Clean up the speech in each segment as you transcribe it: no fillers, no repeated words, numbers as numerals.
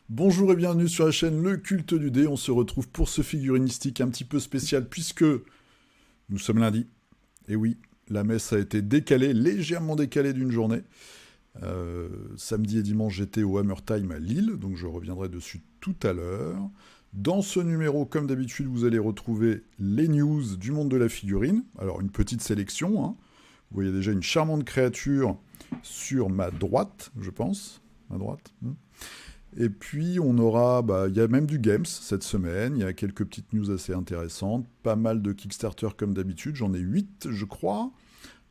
Bonjour et bienvenue sur la chaîne Le Culte du Dé. On se retrouve pour ce figurinistique un petit peu spécial puisque nous sommes lundi. Et oui, la messe a été décalée, légèrement décalée d'une journée. Samedi et dimanche, j'étais au Hammer Time à Lille, donc je reviendrai dessus tout à l'heure. Dans ce numéro, comme d'habitude, vous allez retrouver les news du monde de la figurine. Alors, une petite sélection, hein. Vous voyez déjà une charmante créature sur ma droite, je pense. Ma droite. Et puis, on aura... il y a même du Games cette semaine. Il y a quelques petites news assez intéressantes. Pas mal de Kickstarter comme d'habitude. J'en ai 8, je crois.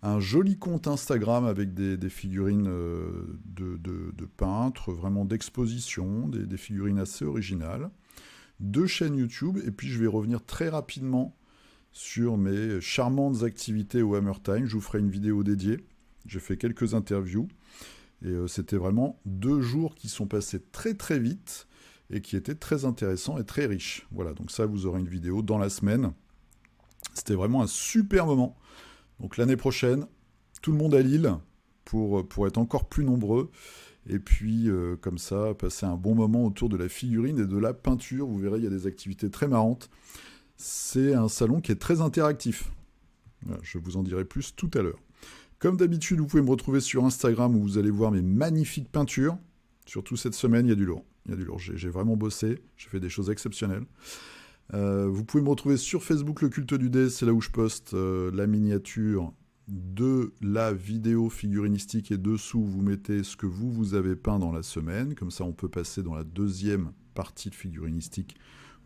Un joli compte Instagram avec des figurines de peintres, vraiment d'exposition, des figurines assez originales. 2 chaînes YouTube. Et puis, je vais revenir très rapidement sur mes charmantes activités au Hammer Time. Je vous ferai une vidéo dédiée. J'ai fait quelques interviews. Et c'était vraiment 2 jours qui sont passés très très vite et qui étaient très intéressants et très riches. Voilà, donc ça, vous aurez une vidéo dans la semaine. C'était vraiment un super moment. Donc l'année prochaine, tout le monde à Lille pour être encore plus nombreux. Et puis, comme ça, passer un bon moment autour de la figurine et de la peinture. Vous verrez, il y a des activités très marrantes. C'est un salon qui est très interactif. Voilà, je vous en dirai plus tout à l'heure. Comme d'habitude, vous pouvez me retrouver sur Instagram où vous allez voir mes magnifiques peintures. Surtout cette semaine, il y a du lourd. J'ai vraiment bossé, j'ai fait des choses exceptionnelles. Vous pouvez me retrouver sur Facebook, Le Culte du Dé, c'est là où je poste la miniature de la vidéo figurinistique et dessous, vous mettez ce que vous avez peint dans la semaine. Comme ça, on peut passer dans la deuxième partie de figurinistique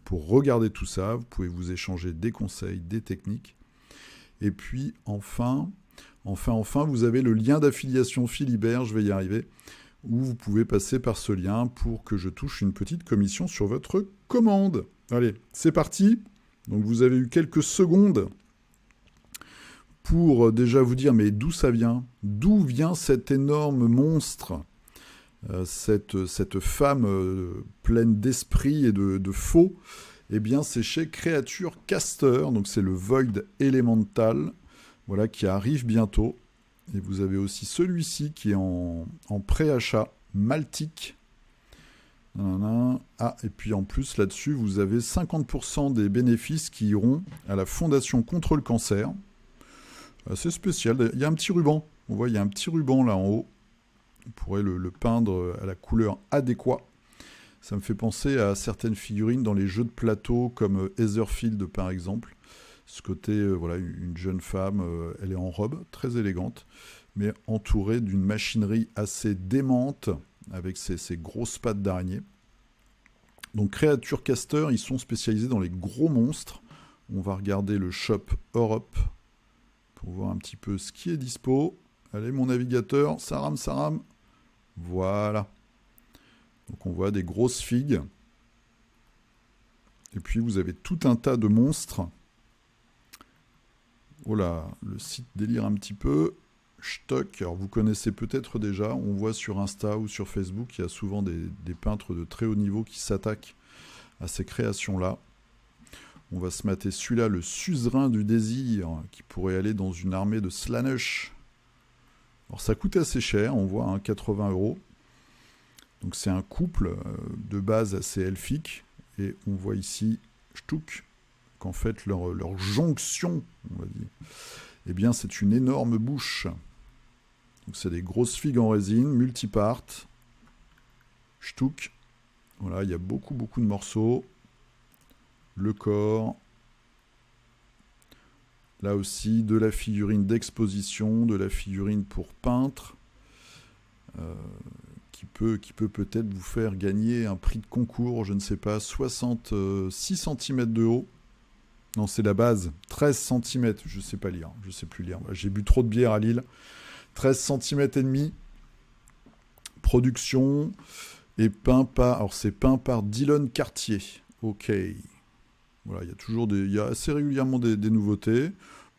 pour regarder tout ça. Vous pouvez vous échanger des conseils, des techniques. Et puis, enfin, vous avez le lien d'affiliation Philibert, je vais y arriver, où vous pouvez passer par ce lien pour que je touche une petite commission sur votre commande. Allez, c'est parti. Donc vous avez eu quelques secondes pour déjà vous dire, mais d'où ça vient ? D'où vient cet énorme monstre ? Cette femme pleine d'esprit et de faux ? Eh bien, c'est chez Creature Caster, donc c'est le Void Elemental, voilà, qui arrive bientôt. Et vous avez aussi celui-ci qui est en pré-achat, Maltic. Ah, et puis en plus, là-dessus, vous avez 50% des bénéfices qui iront à la Fondation contre le cancer. C'est spécial. Il y a un petit ruban. On voit, il y a un petit ruban là en haut. On pourrait le peindre à la couleur adéquate. Ça me fait penser à certaines figurines dans les jeux de plateau, comme Etherfield par exemple. Ce côté, voilà, une jeune femme, elle est en robe, très élégante, mais entourée d'une machinerie assez démente, avec ses grosses pattes d'araignée. Donc Creature Caster, ils sont spécialisés dans les gros monstres. On va regarder le shop Europe pour voir un petit peu ce qui est dispo. Allez, mon navigateur, ça rame. Voilà. Donc on voit des grosses figues. Et puis vous avez tout un tas de monstres. Voilà, le site délire un petit peu. Stock, alors vous connaissez peut-être déjà, on voit sur Insta ou sur Facebook, il y a souvent des peintres de très haut niveau qui s'attaquent à ces créations-là. On va se mater celui-là, le suzerain du désir, qui pourrait aller dans une armée de Slanesh. Alors ça coûte assez cher, on voit, hein, 80 €. Donc c'est un couple de base assez elfique. Et on voit ici, Stouk, qu'en fait leur jonction, on va dire, eh bien c'est une énorme bouche. Donc c'est des grosses figues en résine, multipart, Stouk. Voilà, il y a beaucoup de morceaux. Le corps. Là aussi, de la figurine d'exposition, de la figurine pour peintre, qui peut peut-être vous faire gagner un prix de concours, je ne sais pas, 66 cm de haut. Non, c'est la base, 13 cm, je ne sais pas lire, je ne sais plus lire. J'ai bu trop de bière à Lille. 13 cm et demi. Production et peint par... Alors c'est peint par Dylan Cartier. Ok. Voilà, il y a assez régulièrement des nouveautés.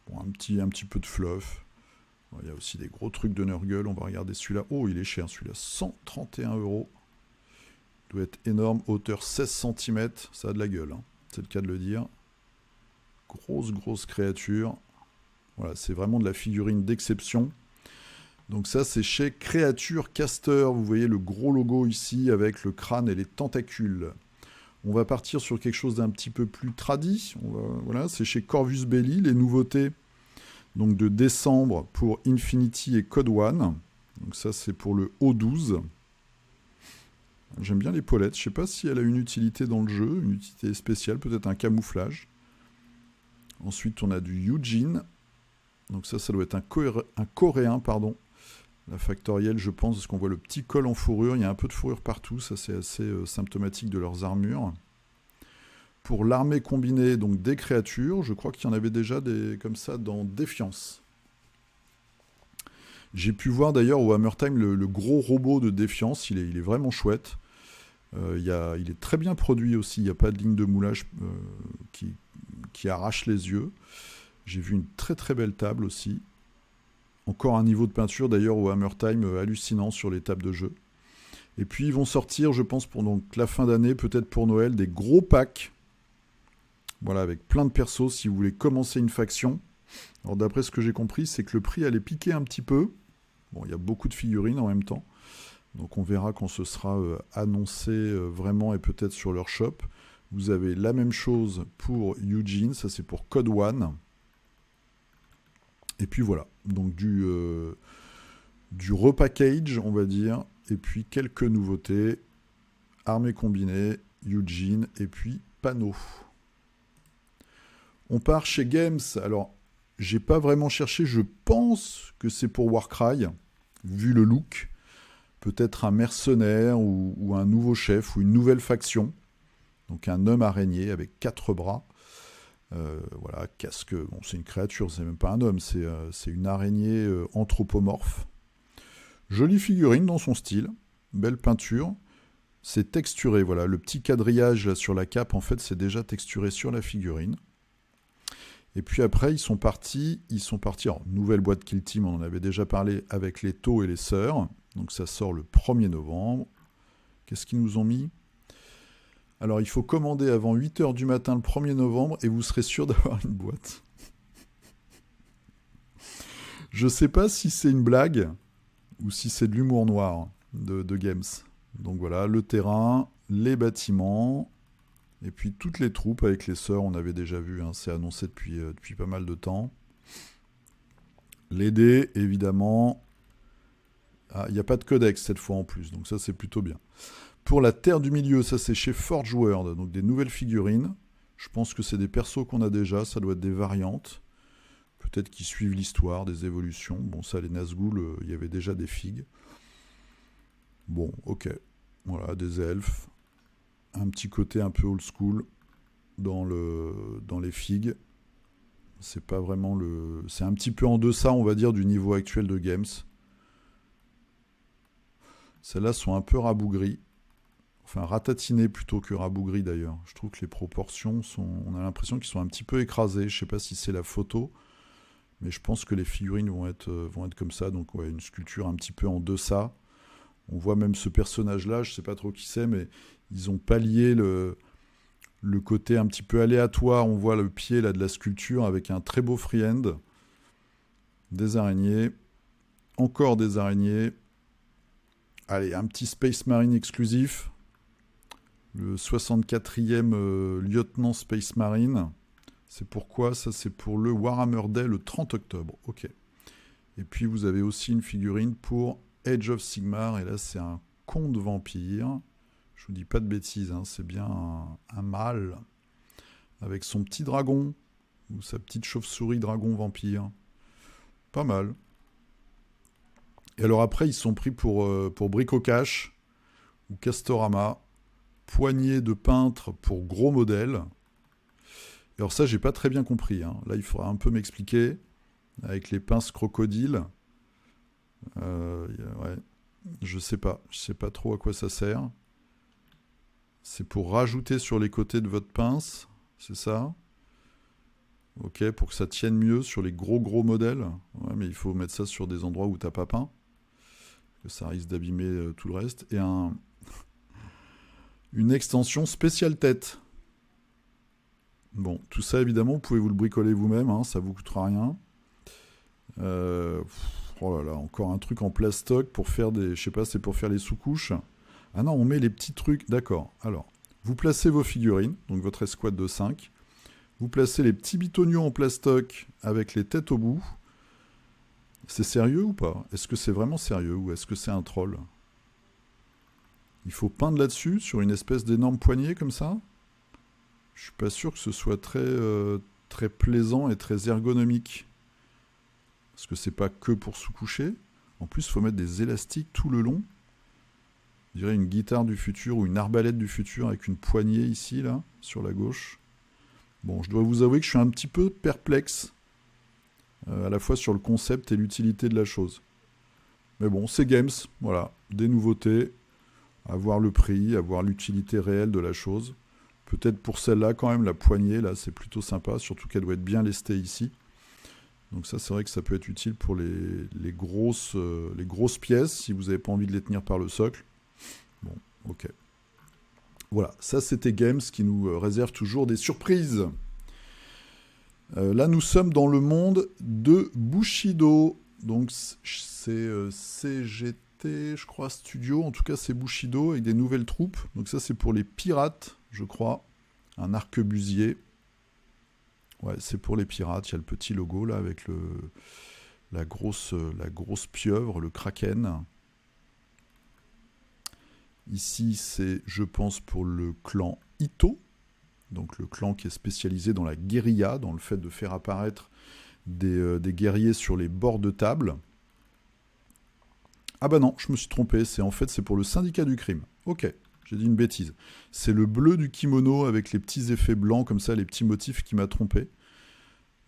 Bon, un petit peu de fluff. Il y a aussi des gros trucs de Nurgle. On va regarder celui-là. Oh, il est cher celui-là. 131 €. Il doit être énorme. Hauteur 16 cm. Ça a de la gueule, hein. C'est le cas de le dire. Grosse créature. Voilà, c'est vraiment de la figurine d'exception. Donc ça, c'est chez Creature Caster. Vous voyez le gros logo ici avec le crâne et les tentacules. On va partir sur quelque chose d'un petit peu plus tradi. Voilà, c'est chez Corvus Belli, les nouveautés donc de décembre pour Infinity et Code One. Donc ça, c'est pour le O12. J'aime bien l'épaulette. Je ne sais pas si elle a une utilité dans le jeu, une utilité spéciale, peut-être un camouflage. Ensuite, on a du Eugene. Donc ça doit être un coréen, pardon. La factorielle, je pense, parce qu'on voit le petit col en fourrure. Il y a un peu de fourrure partout. Ça, c'est assez symptomatique de leurs armures. Pour l'armée combinée, donc des créatures, je crois qu'il y en avait déjà des comme ça dans Défiance. J'ai pu voir d'ailleurs au Hammer Time le gros robot de Défiance. Il est vraiment chouette. Il est très bien produit aussi. Il n'y a pas de ligne de moulage qui arrache les yeux. J'ai vu une très très belle table aussi. Encore un niveau de peinture d'ailleurs au Hammer Time hallucinant sur les tables de jeu. Et puis ils vont sortir, je pense, pour donc, la fin d'année, peut-être pour Noël, des gros packs. Voilà, avec plein de persos si vous voulez commencer une faction. Alors d'après ce que j'ai compris, c'est que le prix allait piquer un petit peu. Bon, il y a beaucoup de figurines en même temps. Donc on verra quand ce sera annoncé vraiment et peut-être sur leur shop. Vous avez la même chose pour Eugene, ça c'est pour Code One. Et puis voilà, donc du repackage, on va dire. Et puis quelques nouveautés. Armée combinée, Eugene et puis panneau. On part chez Games. Alors, j'ai pas vraiment cherché. Je pense que c'est pour Warcry, vu le look. Peut-être un mercenaire ou un nouveau chef ou une nouvelle faction. Donc un homme araignée avec 4 bras. Voilà, casque. Bon, c'est une créature, c'est même pas un homme. C'est une araignée anthropomorphe. Jolie figurine dans son style. Belle peinture. C'est texturé. Voilà, le petit quadrillage là, sur la cape, en fait, c'est déjà texturé sur la figurine. Et puis après, ils sont partis. Alors, nouvelle boîte Kill Team, on en avait déjà parlé avec les taux et les sœurs. Donc ça sort le 1er novembre. Qu'est-ce qu'ils nous ont mis ? Alors, il faut commander avant 8h du matin le 1er novembre et vous serez sûr d'avoir une boîte. Je ne sais pas si c'est une blague ou si c'est de l'humour noir de Games. Donc voilà, le terrain, les bâtiments... Et puis toutes les troupes avec les sœurs, on avait déjà vu, hein, c'est annoncé depuis pas mal de temps. Les dés, évidemment. Ah, il n'y a pas de codex cette fois en plus, donc ça c'est plutôt bien. Pour la Terre du Milieu, ça c'est chez Forge World, donc des nouvelles figurines. Je pense que c'est des persos qu'on a déjà, ça doit être des variantes. Peut-être qu'ils suivent l'histoire, des évolutions. Bon, ça, les Nazgûl, il y avait déjà des figues. Bon, ok. Voilà, des elfes. Un petit côté un peu old school dans les figues. C'est pas vraiment le... C'est un petit peu en deçà, on va dire, du niveau actuel de Games. Celles-là sont un peu rabougries. Enfin, ratatinées plutôt que rabougries d'ailleurs. Je trouve que les proportions sont... On a l'impression qu'ils sont un petit peu écrasées. Je sais pas si c'est la photo, mais je pense que les figurines vont être comme ça. Donc ouais, une sculpture un petit peu en deçà. On voit même ce personnage-là, je sais pas trop qui c'est, mais ils ont pallié le côté un petit peu aléatoire. On voit le pied là, de la sculpture avec un très beau freehand. Des araignées. Encore des araignées. Allez, un petit Space Marine exclusif. Le 64e lieutenant Space Marine. C'est pourquoi ça, c'est pour le Warhammer Day le 30 octobre. Ok. Et puis vous avez aussi une figurine pour Age of Sigmar. Et là, c'est un conte vampire. Je vous dis pas de bêtises, hein, c'est bien un mâle avec son petit dragon ou sa petite chauve-souris dragon vampire. Pas mal. Et alors après, ils sont pris pour Bricocash ou Castorama, poignée de peintre pour gros modèles. Et alors ça, j'ai pas très bien compris. Hein. Là, il faudra un peu m'expliquer avec les pinces crocodiles. Ouais, je sais pas trop à quoi ça sert. C'est pour rajouter sur les côtés de votre pince, c'est ça ? Ok, pour que ça tienne mieux sur les gros modèles. Ouais, mais il faut mettre ça sur des endroits où t'as pas peint. Que ça risque d'abîmer tout le reste. Et une extension spéciale tête. Bon, tout ça, évidemment, vous pouvez vous le bricoler vous-même, hein, ça vous coûtera rien. Oh là là, encore un truc en plastoc pour faire des... Je sais pas, c'est pour faire les sous-couches. Ah non, on met les petits trucs. D'accord. Alors, vous placez vos figurines, donc votre escouade de 5. Vous placez les petits bitoniaux en plastoc avec les têtes au bout. C'est sérieux ou pas? Est-ce que c'est vraiment sérieux ou est-ce que c'est un troll? Il faut peindre là-dessus, sur une espèce d'énorme poignée comme ça? Je suis pas sûr que ce soit très plaisant et très ergonomique. Parce que c'est pas que pour sous-coucher. En plus, il faut mettre des élastiques tout le long. Je dirais une guitare du futur ou une arbalète du futur avec une poignée ici, là, sur la gauche. Bon, je dois vous avouer que je suis un petit peu perplexe, à la fois sur le concept et l'utilité de la chose. Mais bon, c'est Games, voilà, des nouveautés, à voir le prix, à voir l'utilité réelle de la chose. Peut-être pour celle-là, quand même, la poignée, là, c'est plutôt sympa, surtout qu'elle doit être bien lestée ici. Donc ça, c'est vrai que ça peut être utile pour les grosses pièces, si vous n'avez pas envie de les tenir par le socle. Bon, ok. Voilà, ça c'était Games qui nous réserve toujours des surprises. Là, nous sommes dans le monde de Bushido. Donc c'est CGT, je crois, Studio. En tout cas, c'est Bushido avec des nouvelles troupes. Donc ça, c'est pour les pirates, je crois. Un arquebusier. Ouais, c'est pour les pirates. Il y a le petit logo là avec la grosse pieuvre, le kraken. Ici, c'est, je pense, pour le clan Ito. Donc le clan qui est spécialisé dans la guérilla, dans le fait de faire apparaître des guerriers sur les bords de table. Ah bah non, je me suis trompé. C'est pour le syndicat du crime. Ok, j'ai dit une bêtise. C'est le bleu du kimono avec les petits effets blancs comme ça, les petits motifs qui m'a trompé.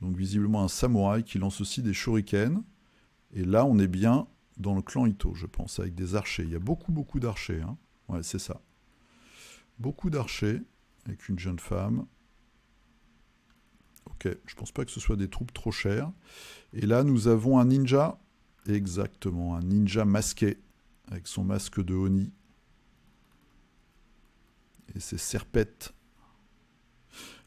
Donc visiblement un samouraï qui lance aussi des shurikens. Et là, on est bien dans le clan Ito, je pense, avec des archers. Il y a beaucoup d'archers. Hein. Ouais, c'est ça. Beaucoup d'archers, avec une jeune femme. Ok, je pense pas que ce soit des troupes trop chères. Et là, nous avons un ninja. Exactement, un ninja masqué, avec son masque de Oni. Et ses serpettes.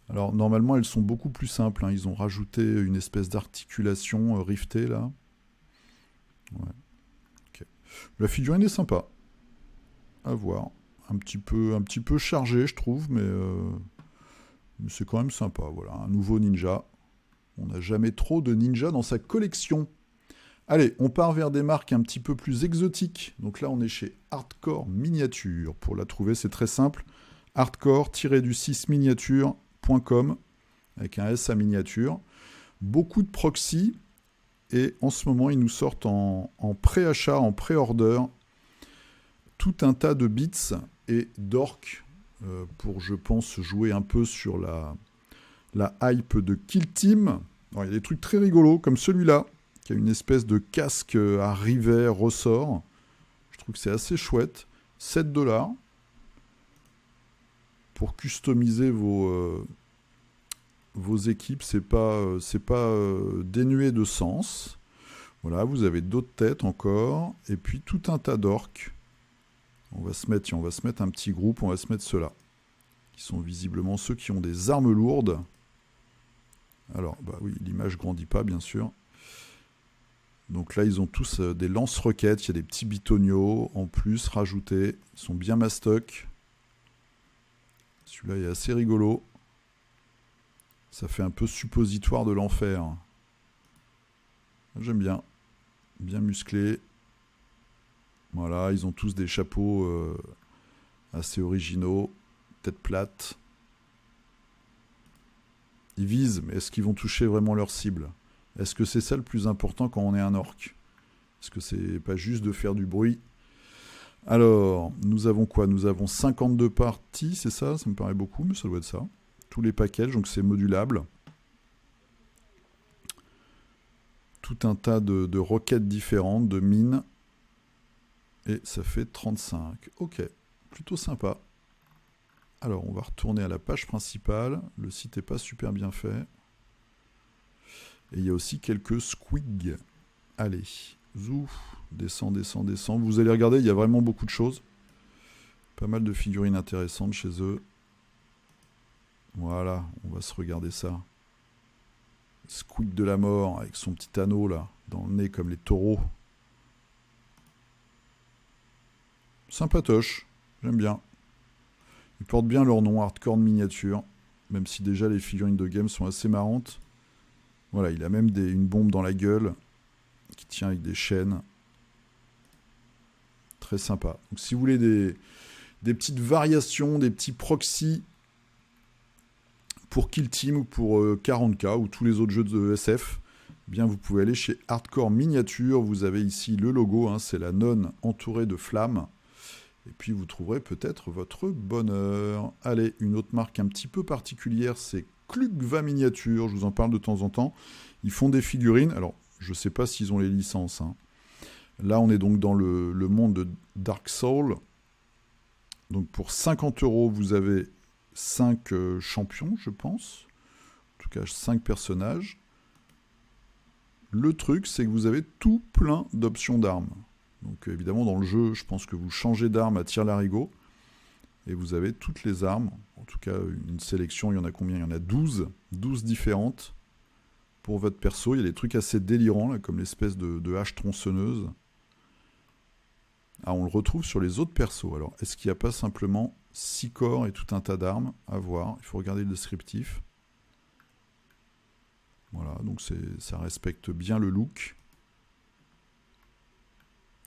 Alors, normalement, elles sont beaucoup plus simples. Hein. Ils ont rajouté une espèce d'articulation rivetée, là. Ouais. Okay. La figurine est sympa. À voir. Un petit peu chargé, je trouve, mais c'est quand même sympa. Voilà, un nouveau ninja. On n'a jamais trop de ninjas dans sa collection. Allez, on part vers des marques un petit peu plus exotiques. Donc là, on est chez Hardcore Miniature. Pour la trouver, c'est très simple. hardcore-du6miniature.com avec un S à miniature. Beaucoup de proxy. Et en ce moment, ils nous sortent en pré-achat, en pré-order, tout un tas de bits et d'orques pour, je pense, jouer un peu sur la hype de Kill Team. Alors, il y a des trucs très rigolos, comme celui-là, qui a une espèce de casque à rivet ressort. Je trouve que c'est assez chouette. 7$ pour customiser vos équipes, c'est pas dénué de sens. Voilà, vous avez d'autres têtes encore, et puis tout un tas d'orques. On va se mettre un petit groupe, on va se mettre ceux-là, qui sont visiblement ceux qui ont des armes lourdes. Alors, bah oui, l'image grandit pas, bien sûr. Donc là, ils ont tous des lance-roquettes, il y a des petits bitoniaux en plus rajoutés. Ils sont bien mastoc. Celui-là est assez rigolo. Ça fait un peu suppositoire de l'enfer. J'aime bien. Bien musclé. Voilà, ils ont tous des chapeaux assez originaux. Tête plate. Ils visent, mais est-ce qu'ils vont toucher vraiment leur cible? Est-ce que c'est ça le plus important quand on est un orc? Est-ce que c'est pas juste de faire du bruit? Alors, nous avons quoi? Nous avons 52 parties, c'est ça? Ça me paraît beaucoup, mais ça doit être ça. Tous les packages, donc c'est modulable. Tout un tas de roquettes différentes, de mines. Et ça fait 35. Ok, plutôt sympa. Alors, on va retourner à la page principale. Le site n'est pas super bien fait. Et il y a aussi quelques squigs. Allez, zouf, descend. Vous allez regarder, il y a vraiment beaucoup de choses. Pas mal de figurines intéressantes chez eux. Voilà, on va se regarder ça. Squeak de la mort avec son petit anneau là, dans le nez comme les taureaux. Sympatoche, j'aime bien. Ils portent bien leur nom, Hardcore Miniature, même si déjà les figurines de game sont assez marrantes. Voilà, il a même une bombe dans la gueule qui tient avec des chaînes. Très sympa. Donc si vous voulez des petites variations, des petits proxys pour Kill Team ou pour 40K ou tous les autres jeux de SF, eh bien vous pouvez aller chez Hardcore Miniature. Vous avez ici le logo, hein, c'est la nonne entourée de flammes. Et puis vous trouverez peut-être votre bonheur. Allez, une autre marque un petit peu particulière, c'est Klugva Miniature. Je vous en parle de temps en temps. Ils font des figurines. Alors, je ne sais pas s'ils ont les licences, hein. Là, on est donc dans le monde de Dark Soul. Donc pour 50 €, vous avez 5 champions, je pense. En tout cas, 5 personnages. Le truc, c'est que vous avez tout plein d'options d'armes. Donc évidemment, dans le jeu, je pense que vous changez d'arme à tir-larigot. Et vous avez toutes les armes. En tout cas, une sélection, il y en a combien ? Il y en a 12. 12 différentes pour votre perso. Il y a des trucs assez délirants, là, comme l'espèce de hache tronçonneuse. Ah, on le retrouve sur les autres persos. Alors, est-ce qu'il n'y a pas simplement 6 corps et tout un tas d'armes à voir ? Il faut regarder le descriptif. Voilà, donc ça respecte bien le look.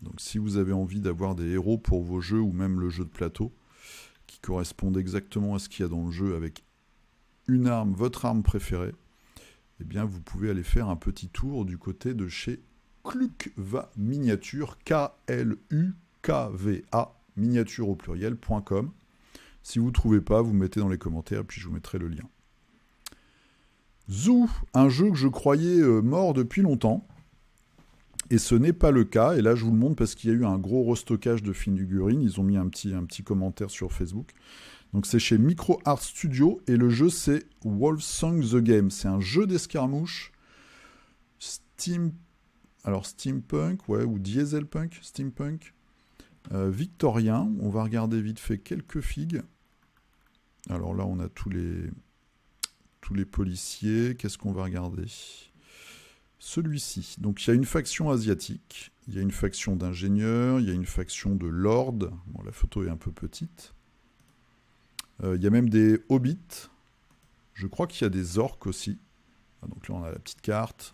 Donc si vous avez envie d'avoir des héros pour vos jeux ou même le jeu de plateau qui correspondent exactement à ce qu'il y a dans le jeu avec une arme, votre arme préférée, eh bien vous pouvez aller faire un petit tour du côté de chez Klugva Miniature, Klukva, miniature au pluriel.com. Si vous ne trouvez pas, vous mettez dans les commentaires, puis je vous mettrai le lien. Zoo, un jeu que je croyais mort depuis longtemps. Et ce n'est pas le cas. Et là, je vous le montre parce qu'il y a eu un gros restockage de figurines. Ils ont mis un petit commentaire sur Facebook. Donc, c'est chez Micro Art Studio. Et le jeu, c'est Wolfsong The Game. C'est un jeu d'escarmouche steampunk, ouais, ou dieselpunk, steampunk, victorien. On va regarder vite fait quelques figues. Alors là, on a tous les policiers. Qu'est-ce qu'on va regarder ? Celui-ci. Donc il y a une faction asiatique, il y a une faction d'ingénieurs, il y a une faction de lords. Bon, la photo est un peu petite. Il y a même des hobbits. Je crois qu'il y a des orques aussi. Ah, donc là, on a la petite carte.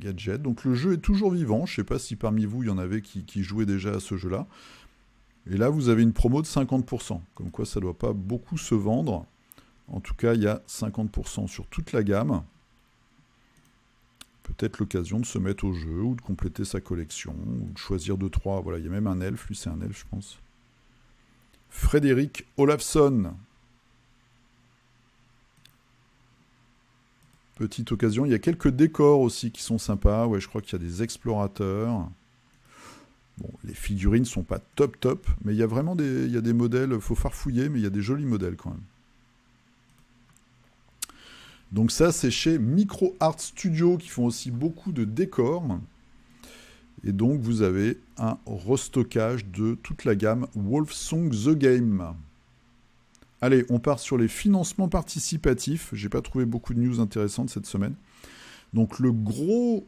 Gadget. Donc le jeu est toujours vivant. Je ne sais pas si parmi vous, il y en avait qui jouaient déjà à ce jeu-là. Et là, vous avez une promo de 50%. Comme quoi, ça ne doit pas beaucoup se vendre. En tout cas, il y a 50% sur toute la gamme. Peut-être l'occasion de se mettre au jeu ou de compléter sa collection ou de choisir 2-3. Voilà, il y a même un elfe, lui c'est un elfe je pense. Frédéric Olafsson. Petite occasion, il y a quelques décors aussi qui sont sympas. Ouais, je crois qu'il y a des explorateurs. Bon, les figurines sont pas top, mais il y a vraiment des modèles, faut farfouiller, mais il y a des jolis modèles quand même. Donc ça, c'est chez Micro Art Studio qui font aussi beaucoup de décors. Et donc, vous avez un restockage de toute la gamme Wolfsong The Game. Allez, on part sur les financements participatifs. J'ai pas trouvé beaucoup de news intéressantes cette semaine. Donc, le gros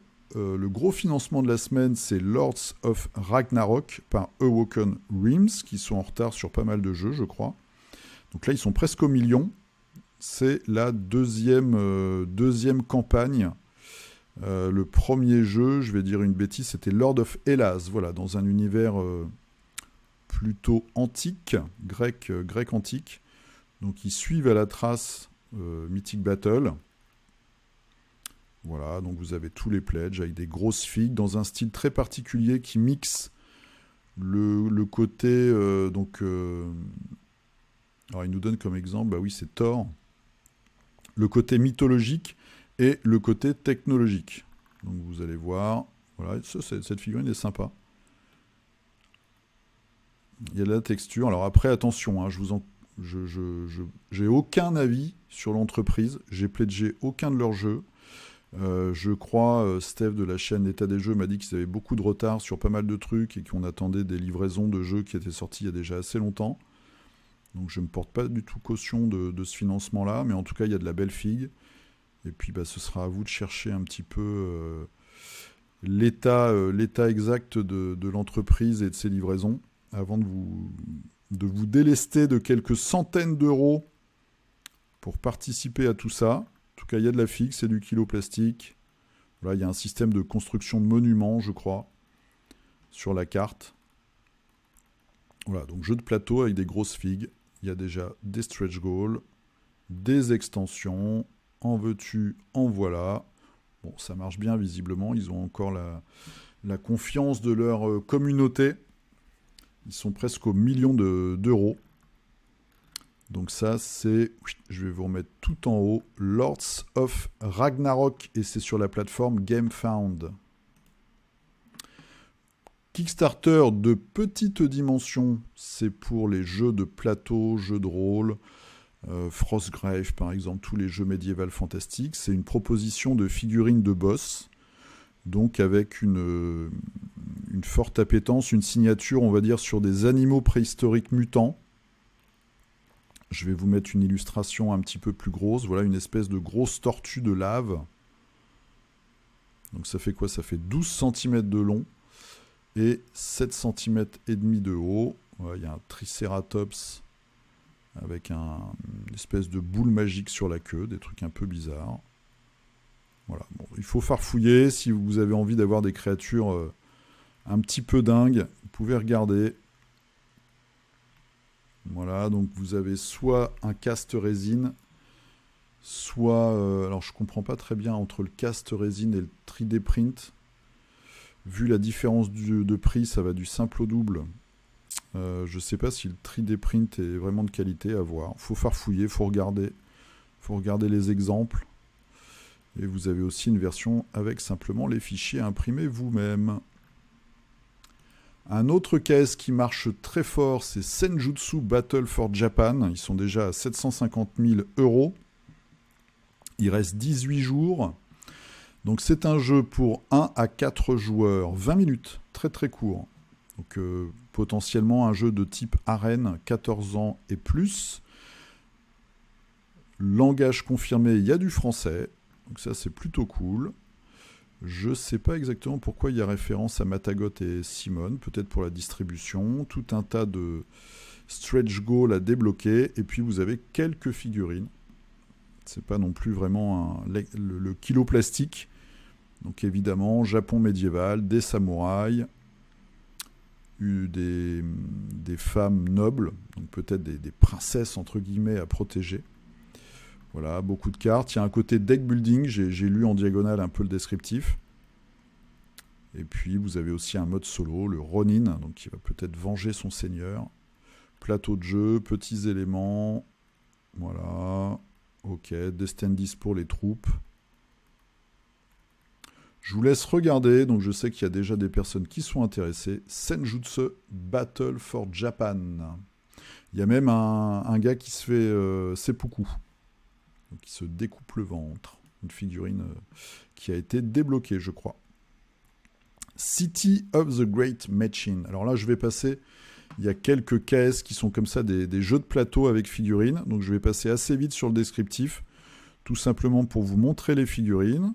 financement de la semaine, c'est Lords of Ragnarok par Awoken Realms, qui sont en retard sur pas mal de jeux, je crois. Donc là, ils sont presque au million. C'est la deuxième campagne. Le premier jeu, je vais dire une bêtise, c'était Lord of Hellas, voilà, dans un univers plutôt antique, grec antique. Donc ils suivent à la trace Mythic Battle. Voilà, donc vous avez tous les pledges avec des grosses figues dans un style très particulier qui mixe le côté... alors il nous donne comme exemple, bah oui, c'est Thor. Le côté mythologique et le côté technologique. Donc vous allez voir, voilà, cette figurine est sympa. Il y a de la texture. Alors après, attention, hein, j'ai aucun avis sur l'entreprise. J'ai pledgé aucun de leurs jeux. Je crois, Steph de la chaîne État des Jeux m'a dit qu'ils avaient beaucoup de retard sur pas mal de trucs et qu'on attendait des livraisons de jeux qui étaient sortis il y a déjà assez longtemps. Donc je ne me porte pas du tout caution de ce financement-là, mais en tout cas, il y a de la belle figue. Et puis ce sera à vous de chercher un petit peu l'état exact de l'entreprise et de ses livraisons avant de vous délester de quelques centaines d'euros pour participer à tout ça. En tout cas, il y a de la fixe, c'est du kilo plastique. Voilà, il y a un système de construction de monuments, je crois, sur la carte. Voilà, donc jeu de plateau avec des grosses figues. Il y a déjà des stretch goals, des extensions. En veux-tu, en voilà. Bon, ça marche bien visiblement. Ils ont encore la confiance de leur communauté. Ils sont presque au million d'euros. Donc ça, c'est... Je vais vous remettre tout en haut. Lords of Ragnarok. Et c'est sur la plateforme GameFound. Kickstarter de petite dimension. C'est pour les jeux de plateau, jeux de rôle. Frostgrave, par exemple, tous les jeux médiévals fantastiques. C'est une proposition de figurines de boss. Donc avec une forte appétence, une signature, on va dire, sur des animaux préhistoriques mutants. Je vais vous mettre une illustration un petit peu plus grosse. Voilà, une espèce de grosse tortue de lave. Donc ça fait quoi? Ça fait 12 cm de long et 7 cm et demi de haut. Voilà, il y a un Triceratops avec une espèce de boule magique sur la queue, des trucs un peu bizarres. Voilà, bon, il faut farfouiller. Si vous avez envie d'avoir des créatures un petit peu dingues, vous pouvez regarder. Voilà, donc vous avez soit un cast résine, soit... alors je comprends pas très bien entre le cast résine et le 3D print. Vu la différence de prix, ça va du simple au double. Je sais pas si le 3D print est vraiment de qualité, à voir. Faut farfouiller, faut regarder les exemples. Et vous avez aussi une version avec simplement les fichiers imprimés vous-même. Un autre case qui marche très fort, c'est Senjutsu Battle for Japan. Ils sont déjà à 750 000 €. Il reste 18 jours. Donc c'est un jeu pour 1 à 4 joueurs, 20 minutes, très très court. Donc potentiellement un jeu de type arène, 14 ans et plus. Langage confirmé, il y a du français. Donc ça c'est plutôt cool. Je ne sais pas exactement pourquoi il y a référence à Matagot et Simone, peut-être pour la distribution, tout un tas de stretch goals à débloquer, et puis vous avez quelques figurines. C'est pas non plus vraiment le kilo plastique. Donc évidemment, Japon médiéval, des samouraïs, des femmes nobles, donc peut-être des princesses entre guillemets à protéger. Voilà, beaucoup de cartes. Il y a un côté deck building, j'ai lu en diagonale un peu le descriptif. Et puis vous avez aussi un mode solo, le Ronin, donc qui va peut-être venger son seigneur. Plateau de jeu, petits éléments. Voilà. Ok, des standees pour les troupes. Je vous laisse regarder, donc je sais qu'il y a déjà des personnes qui sont intéressées. Senjutsu Battle for Japan. Il y a même un gars qui se fait seppuku. Donc, qui se découpe le ventre. Une figurine qui a été débloquée, je crois. City of the Great Machine. Alors là, je vais passer... Il y a quelques caisses qui sont comme ça, des jeux de plateau avec figurines. Donc je vais passer assez vite sur le descriptif. Tout simplement pour vous montrer les figurines.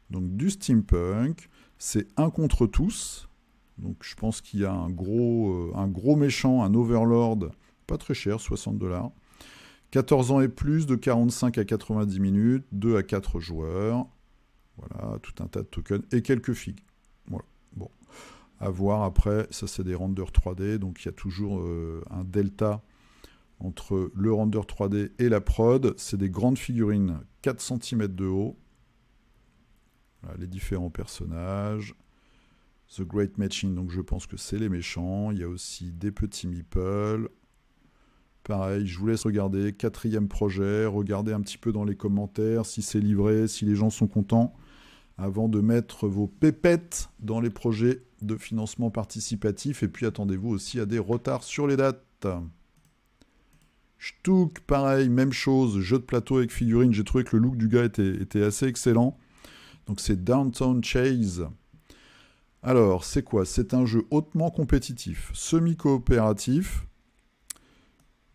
Donc du steampunk. C'est un contre tous. Donc je pense qu'il y a un gros méchant, un overlord. Pas très cher, 60 $. 14 ans et plus, de 45 à 90 minutes, 2 à 4 joueurs. Voilà, tout un tas de tokens et quelques figues. Voilà, bon. À voir après, ça c'est des renders 3D, donc il y a toujours un delta entre le render 3D et la prod. C'est des grandes figurines, 4 cm de haut. Voilà, les différents personnages. The Great Machine, donc je pense que c'est les méchants. Il y a aussi des petits meeples. Pareil, je vous laisse regarder, 4e projet, regardez un petit peu dans les commentaires si c'est livré, si les gens sont contents, avant de mettre vos pépettes dans les projets de financement participatif, et puis attendez-vous aussi à des retards sur les dates. Shtouk, pareil, même chose, jeu de plateau avec figurines, j'ai trouvé que le look du gars était assez excellent. Donc c'est Downtown Chase. Alors, c'est quoi? C'est un jeu hautement compétitif, semi-coopératif.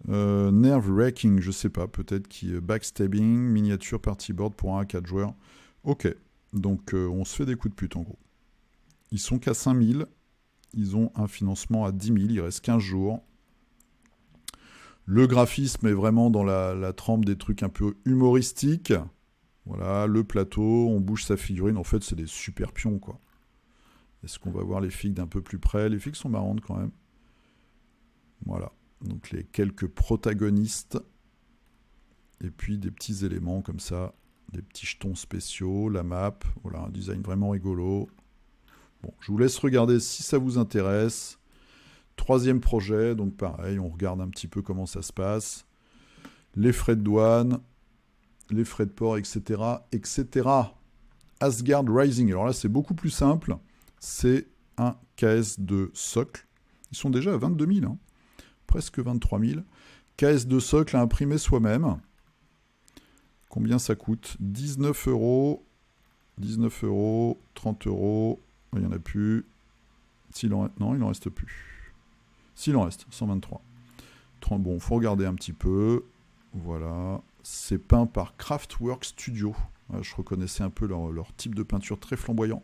Nerve Wracking, je sais pas, peut-être qui backstabbing, miniature party board pour 1 à 4 joueurs. Ok, donc on se fait des coups de pute en gros. Ils sont qu'à 5000, ils ont un financement à 10 000, il reste 15 jours. Le graphisme est vraiment dans la trempe des trucs un peu humoristiques. Voilà, le plateau, on bouge sa figurine, en fait c'est des super pions quoi. Est-ce qu'on va voir les figues d'un peu plus près? Les figues sont marrantes quand même. Voilà. Donc les quelques protagonistes. Et puis des petits éléments comme ça. Des petits jetons spéciaux. La map. Voilà, un design vraiment rigolo. Bon, je vous laisse regarder si ça vous intéresse. 3e projet. Donc pareil, on regarde un petit peu comment ça se passe. Les frais de douane. Les frais de port, etc. etc. Asgard Rising. Alors là, c'est beaucoup plus simple. C'est un KS de socle. Ils sont déjà à 22 000. Hein. Presque 23 000. KS de socle à imprimer soi-même. Combien ça coûte? 19 €. 19 €. 30 €. Il n'y en a plus. Non, il n'en reste plus. S'il en reste, 123. Bon, il faut regarder un petit peu. Voilà. C'est peint par Craftwork Studio. Je reconnaissais un peu leur type de peinture très flamboyant.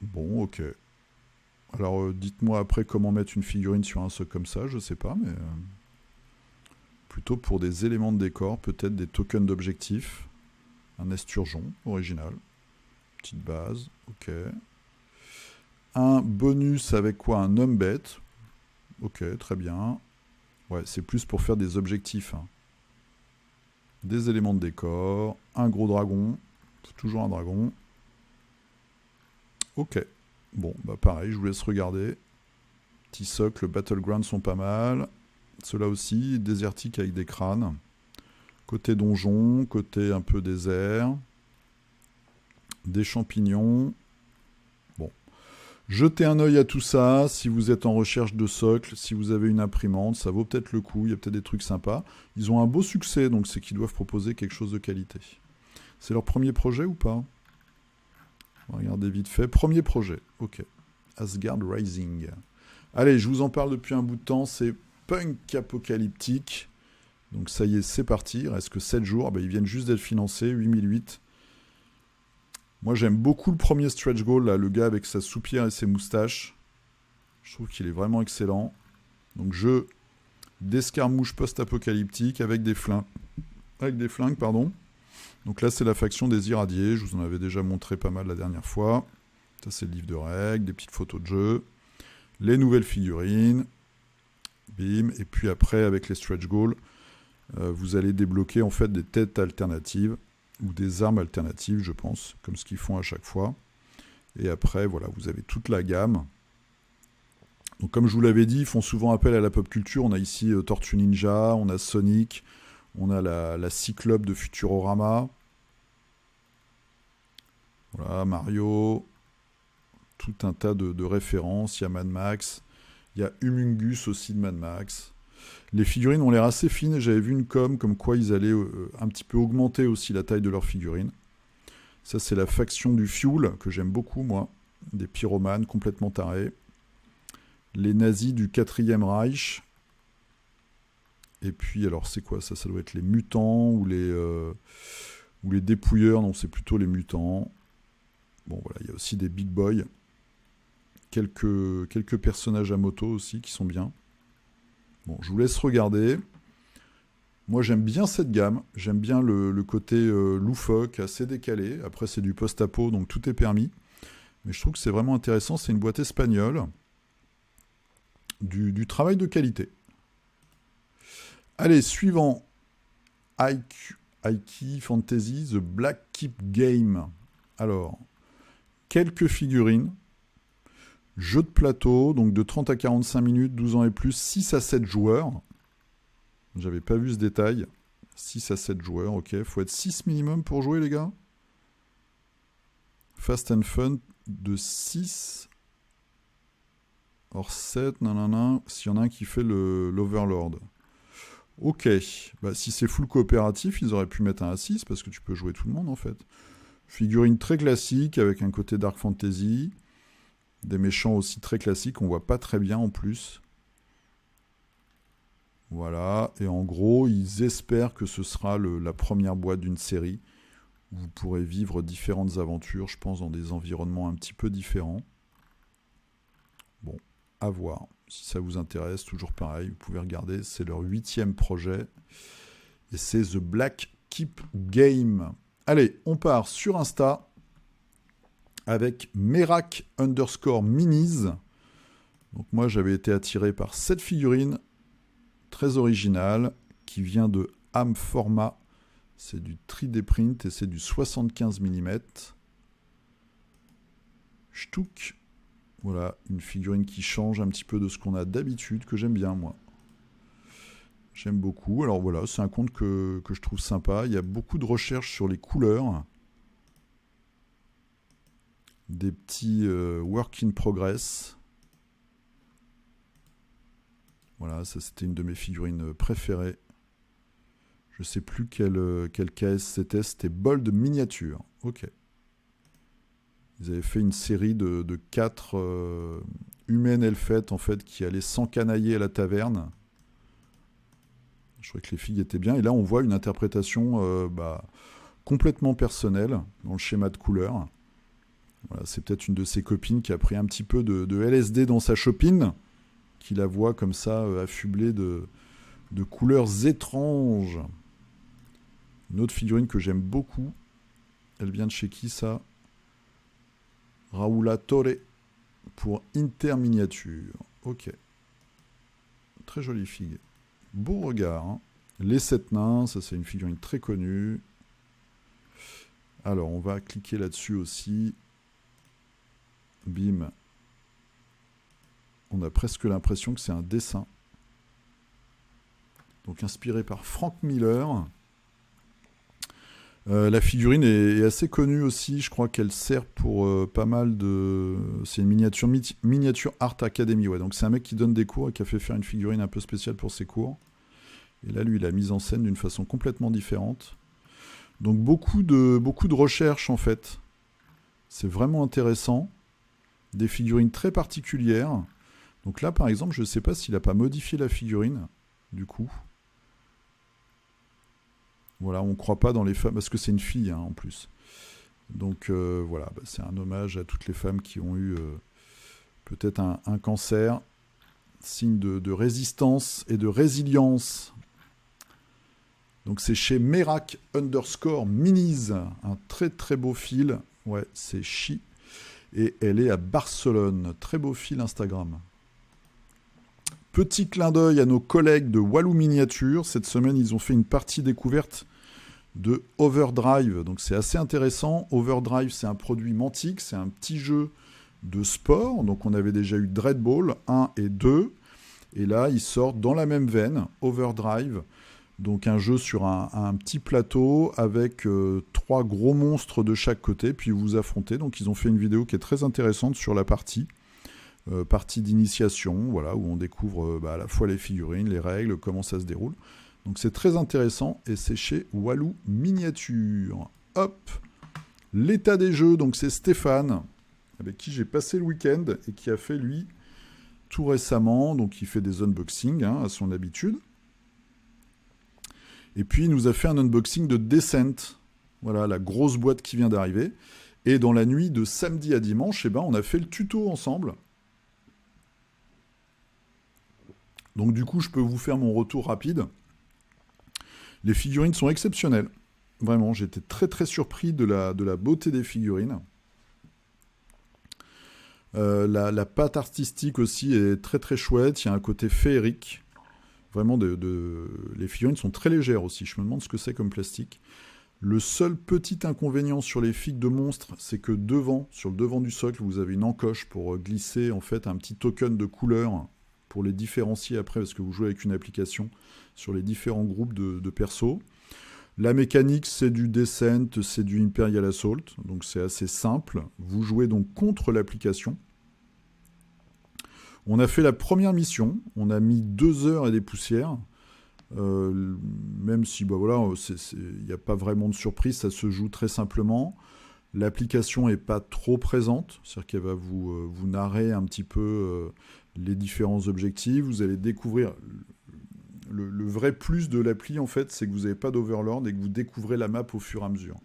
Bon, ok. Alors, dites-moi après comment mettre une figurine sur un socle comme ça, je sais pas, mais... plutôt pour des éléments de décor, peut-être des tokens d'objectifs. Un esturgeon, original. Petite base, ok. Un bonus avec quoi? Un homme bête. Ok, très bien. Ouais, c'est plus pour faire des objectifs. Hein. Des éléments de décor. Un gros dragon. Toujours un dragon. Ok. Bon, bah pareil, je vous laisse regarder. Petit socle, Battleground sont pas mal. Ceux-là aussi, désertiques avec des crânes. Côté donjon, côté un peu désert. Des champignons. Bon. Jetez un œil à tout ça. Si vous êtes en recherche de socle, si vous avez une imprimante, ça vaut peut-être le coup. Il y a peut-être des trucs sympas. Ils ont un beau succès, donc c'est qu'ils doivent proposer quelque chose de qualité. C'est leur premier projet ou pas? Regardez vite fait. Premier projet. Ok. Asgard Rising. Allez, je vous en parle depuis un bout de temps. C'est punk apocalyptique. Donc ça y est, c'est parti. Il reste que 7 jours. Ils viennent juste d'être financés. 8008. Moi, j'aime beaucoup le premier stretch goal, là, le gars avec sa soupière et ses moustaches. Je trouve qu'il est vraiment excellent. Donc jeu d'escarmouche post-apocalyptique avec des flingues. Pardon. Donc là, c'est la faction des irradiés. Je vous en avais déjà montré pas mal la dernière fois. Ça, c'est le livre de règles, des petites photos de jeu. Les nouvelles figurines. Bim. Et puis après, avec les stretch goals, vous allez débloquer en fait des têtes alternatives ou des armes alternatives, je pense, comme ce qu'ils font à chaque fois. Et après, voilà, vous avez toute la gamme. Donc comme je vous l'avais dit, ils font souvent appel à la pop culture. On a ici Tortue Ninja, on a Sonic, on a la Cyclope de Futurorama. Voilà, Mario. Tout un tas de références. Il y a Mad Max. Il y a Humungus aussi de Mad Max. Les figurines ont l'air assez fines. J'avais vu une com comme quoi ils allaient un petit peu augmenter aussi la taille de leurs figurines. Ça, c'est la faction du Fuel, que j'aime beaucoup, moi. Des pyromanes complètement tarés. Les nazis du 4e Reich. Et puis, alors, c'est quoi ça? Ça doit être les mutants ou les dépouilleurs. Non, c'est plutôt les mutants. Bon, voilà, il y a aussi des big boys. Quelques personnages à moto aussi qui sont bien. Bon, je vous laisse regarder. Moi, j'aime bien cette gamme. J'aime bien le côté loufoque, assez décalé. Après, c'est du post-apo, donc tout est permis. Mais je trouve que c'est vraiment intéressant. C'est une boîte espagnole. Du travail de qualité. Allez, suivant. Aiki Fantasy, The Black Keep Game. Alors, quelques figurines. Jeu de plateau, donc de 30 à 45 minutes, 12 ans et plus, 6 à 7 joueurs. J'avais pas vu ce détail. 6 à 7 joueurs, ok. Faut être 6 minimum pour jouer, les gars. Fast and Fun de 6. Or 7, nanana. S'il y en a un qui fait l'Overlord. Ok. Bah, si c'est full coopératif, ils auraient pu mettre un à 6 parce que tu peux jouer tout le monde, en fait. Figurine très classique avec un côté Dark Fantasy. Des méchants aussi très classiques, on voit pas très bien en plus. Voilà, et en gros, ils espèrent que ce sera la première boîte d'une série où vous pourrez vivre différentes aventures, je pense, dans des environnements un petit peu différents. Bon, à voir. Si ça vous intéresse, toujours pareil, vous pouvez regarder. C'est leur 8e projet. Et c'est The Black Keep Game. Allez, on part sur Insta avec Merak_Minis. Donc moi, j'avais été attiré par cette figurine très originale qui vient de Ham Format. C'est du 3D print et c'est du 75 mm. Ch'touk. Voilà, une figurine qui change un petit peu de ce qu'on a d'habitude, que j'aime bien, moi. J'aime beaucoup. Alors voilà, c'est un compte que je trouve sympa. Il y a beaucoup de recherches sur les couleurs. Des petits work in progress. Voilà, ça c'était une de mes figurines préférées. Je sais plus quel KS c'était Bold Miniature. Ok. Ils avaient fait une série de 4 humaines elfettes en fait qui allaient s'encanailler à la taverne. Je trouvais que les filles étaient bien. Et là, on voit une interprétation complètement personnelle dans le schéma de couleurs. Voilà, c'est peut-être une de ses copines qui a pris un petit peu de LSD dans sa shopping, qui la voit comme ça affublée de couleurs étranges. Une autre figurine que j'aime beaucoup. Elle vient de chez qui ça? Raoula Torre pour Interminiature. Ok. Très jolie figue. Beau regard. Hein. Les 7 nains, ça c'est une figurine très connue. Alors on va cliquer là-dessus aussi. Bim. On a presque l'impression que c'est un dessin. Donc inspiré par Frank Miller. La figurine est assez connue aussi. Je crois qu'elle sert pour pas mal de... C'est une miniature Art Academy. Ouais. Donc c'est un mec qui donne des cours et qui a fait faire une figurine un peu spéciale pour ses cours. Et là, lui, il a mise en scène d'une façon complètement différente. Donc beaucoup de recherches, en fait. C'est vraiment intéressant. Des figurines très particulières. Donc là, par exemple, je ne sais pas s'il n'a pas modifié la figurine, du coup. Voilà, on ne croit pas dans les femmes, parce que c'est une fille, hein, en plus. Donc voilà, c'est un hommage à toutes les femmes qui ont eu peut-être un cancer. Signe de résistance et de résilience. Donc c'est chez Merak_Minis, un très très beau fil. Ouais, c'est Chi. Et elle est à Barcelone. Très beau fil Instagram. Petit clin d'œil à nos collègues de Walou Miniature. Cette semaine, ils ont fait une partie découverte de Overdrive. Donc c'est assez intéressant. Overdrive, c'est un produit Mantic. C'est un petit jeu de sport. Donc on avait déjà eu Dreadball 1 et 2. Et là, ils sortent dans la même veine, Overdrive. Donc un jeu sur un petit plateau avec 3 gros monstres de chaque côté, puis vous vous affrontez. Donc ils ont fait une vidéo qui est très intéressante sur la partie d'initiation, voilà, où on découvre à la fois les figurines, les règles, comment ça se déroule. Donc c'est très intéressant et c'est chez Walou Miniature. Hop, l'état des jeux, donc c'est Stéphane, avec qui j'ai passé le week-end et qui a fait lui tout récemment, donc il fait des unboxings à son habitude. Et puis, il nous a fait un unboxing de Descent. Voilà, la grosse boîte qui vient d'arriver. Et dans la nuit de samedi à dimanche, on a fait le tuto ensemble. Donc du coup, je peux vous faire mon retour rapide. Les figurines sont exceptionnelles. Vraiment, j'étais très très surpris de la beauté des figurines. La patte artistique aussi est très très chouette. Il y a un côté féerique. Vraiment, les figurines sont très légères aussi. Je me demande ce que c'est comme plastique. Le seul petit inconvénient sur les figues de monstres, c'est que sur le devant du socle, vous avez une encoche pour glisser en fait un petit token de couleur pour les différencier après, parce que vous jouez avec une application sur les différents groupes de persos. La mécanique, c'est du Descent, c'est du Imperial Assault, donc c'est assez simple. Vous jouez donc contre l'application. On a fait la première mission, on a mis 2 heures et des poussières, même si il n'y a pas vraiment de surprise, ça se joue très simplement. L'application n'est pas trop présente, c'est-à-dire qu'elle va vous narrer un petit peu les différents objectifs. Vous allez découvrir le vrai plus de l'appli, en fait, c'est que vous n'avez pas d'overlord et que vous découvrez la map au fur et à mesure.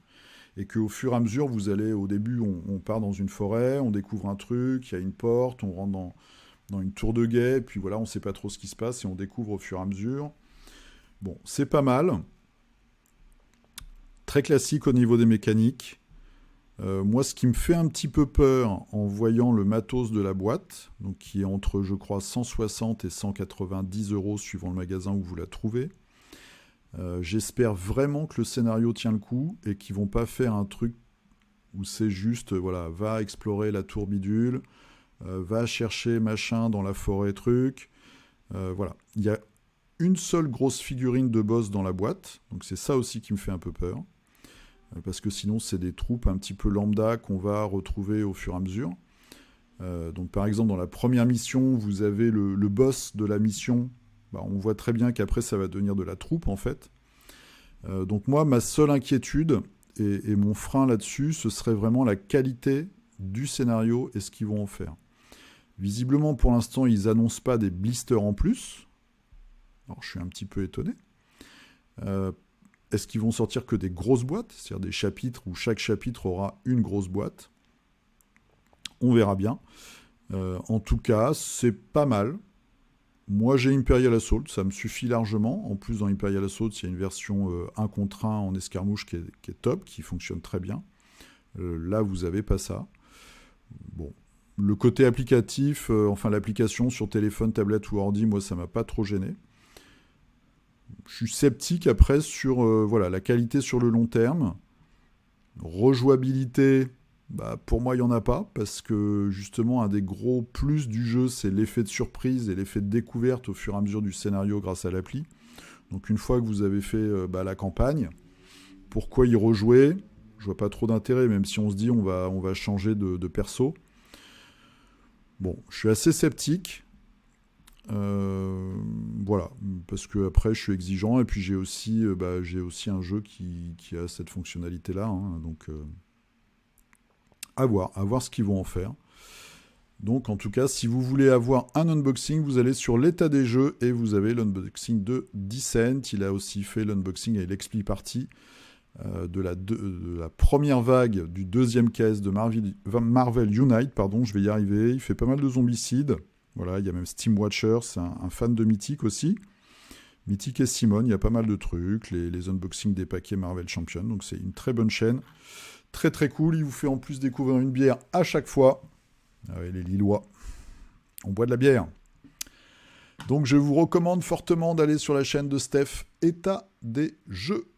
Et qu'au fur et à mesure, vous allez, au début, on part dans une forêt, on découvre un truc, il y a une porte, on rentre dans une tour de guet, et puis voilà, on ne sait pas trop ce qui se passe et on découvre au fur et à mesure. Bon, c'est pas mal. Très classique au niveau des mécaniques. Moi, ce qui me fait un petit peu peur en voyant le matos de la boîte, donc qui est entre, je crois, 160 et 190 euros suivant le magasin où vous la trouvez, j'espère vraiment que le scénario tient le coup et qu'ils vont pas faire un truc où c'est juste, voilà, va explorer la tour bidule, va chercher machin dans la forêt truc. Voilà, il y a une seule grosse figurine de boss dans la boîte, donc c'est ça aussi qui me fait un peu peur. Parce que sinon, c'est des troupes un petit peu lambda qu'on va retrouver au fur et à mesure. Donc, par exemple, dans la première mission, vous avez le boss de la mission. Bah, on voit très bien qu'après, ça va devenir de la troupe, en fait. Donc, moi, ma seule inquiétude et mon frein là-dessus, ce serait vraiment la qualité du scénario et ce qu'ils vont en faire. Visiblement, pour l'instant, ils n'annoncent pas des blisters en plus. Alors, je suis un petit peu étonné. Est-ce qu'ils vont sortir que des grosses boîtes, c'est-à-dire des chapitres où chaque chapitre aura une grosse boîte? On verra bien. En tout cas, c'est pas mal. Moi, j'ai Imperial Assault, ça me suffit largement. En plus, dans Imperial Assault, il y a une version 1 contre 1 en escarmouche qui est top, qui fonctionne très bien. Là, vous n'avez pas ça. Bon. Le côté applicatif, enfin l'application sur téléphone, tablette ou ordi, moi, ça m'a pas trop gêné. Je suis sceptique après sur voilà, la qualité sur le long terme. Rejouabilité, bah, pour moi, il n'y en a pas, parce que justement, un des gros plus du jeu, c'est l'effet de surprise et l'effet de découverte au fur et à mesure du scénario grâce à l'appli. Donc une fois que vous avez fait la campagne, pourquoi y rejouer? Je vois pas trop d'intérêt, même si on se dit on va changer de perso. Bon, je suis assez sceptique. Voilà, parce que après je suis exigeant et puis j'ai aussi un jeu qui a cette fonctionnalité là, hein, donc à voir ce qu'ils vont en faire. Donc en tout cas, si vous voulez avoir un unboxing, vous allez sur l'état des jeux et vous avez l'unboxing de Descent. Il a aussi fait l'unboxing et l'expli party de la première vague du deuxième case de Marvel Unite, pardon, je vais y arriver. Il fait pas mal de zombicides. Voilà, il y a même Steam Watcher, c'est un fan de Mythic aussi. Mythic et Simone, il y a pas mal de trucs, les unboxings des paquets Marvel Champion, donc c'est une très bonne chaîne. Très très cool, il vous fait en plus découvrir une bière à chaque fois. Ah ouais, les Lillois, on boit de la bière. Donc je vous recommande fortement d'aller sur la chaîne de Steph, État des jeux.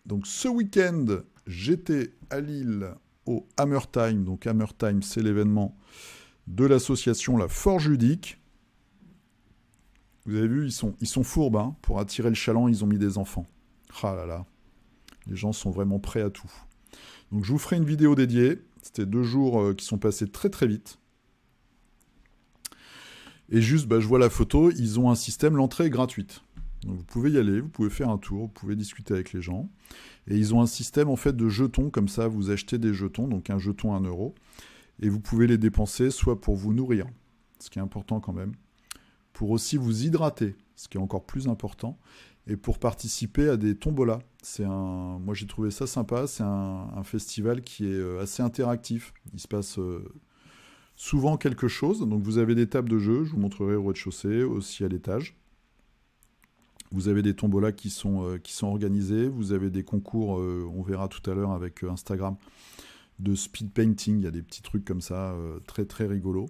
Donc ce week-end, j'étais à Lille au Hammer Time, donc Hammer Time c'est l'événement de l'association La Forge Ludique. Vous avez vu, ils sont fourbes, hein. Pour attirer le chaland, ils ont mis des enfants. Ah là là, les gens sont vraiment prêts à tout. Donc je vous ferai une vidéo dédiée. C'était 2 jours qui sont passés très très vite. Et juste, je vois la photo, ils ont un système, l'entrée est gratuite. Donc vous pouvez y aller, vous pouvez faire un tour, vous pouvez discuter avec les gens. Et ils ont un système en fait de jetons, comme ça vous achetez des jetons, donc un jeton 1 euro. Et vous pouvez les dépenser soit pour vous nourrir, ce qui est important quand même, pour aussi vous hydrater, ce qui est encore plus important, et pour participer à des tombolas. Moi j'ai trouvé ça sympa, c'est un festival qui est assez interactif. Il se passe souvent quelque chose, donc vous avez des tables de jeu, je vous montrerai au rez-de-chaussée, aussi à l'étage. Vous avez des tombolas qui sont organisés, vous avez des concours, on verra tout à l'heure avec Instagram, de speed painting, il y a des petits trucs comme ça, très très rigolos.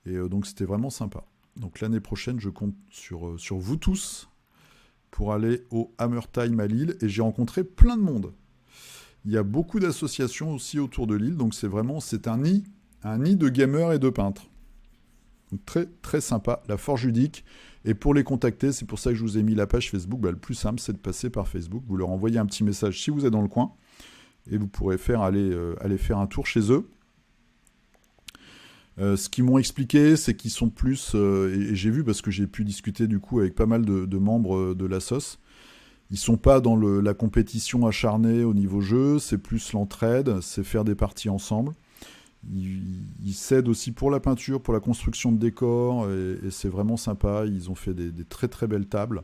Et donc c'était vraiment sympa. Donc l'année prochaine, je compte sur vous tous pour aller au Hammer Time à Lille. Et j'ai rencontré plein de monde. Il y a beaucoup d'associations aussi autour de Lille. Donc c'est un nid de gamers et de peintres. Donc très très sympa, la Forge Ludique. Et pour les contacter, c'est pour ça que je vous ai mis la page Facebook. Le plus simple, c'est de passer par Facebook. Vous leur envoyez un petit message si vous êtes dans le coin. Et vous pourrez aller faire un tour chez eux. Ce qu'ils m'ont expliqué, c'est qu'ils sont plus... et j'ai vu parce que j'ai pu discuter du coup avec pas mal de membres de l'assos. Ils sont pas dans la compétition acharnée au niveau jeu, c'est plus l'entraide, c'est faire des parties ensemble. Ils s'aident aussi pour la peinture, pour la construction de décors, et c'est vraiment sympa. Ils ont fait des très très belles tables,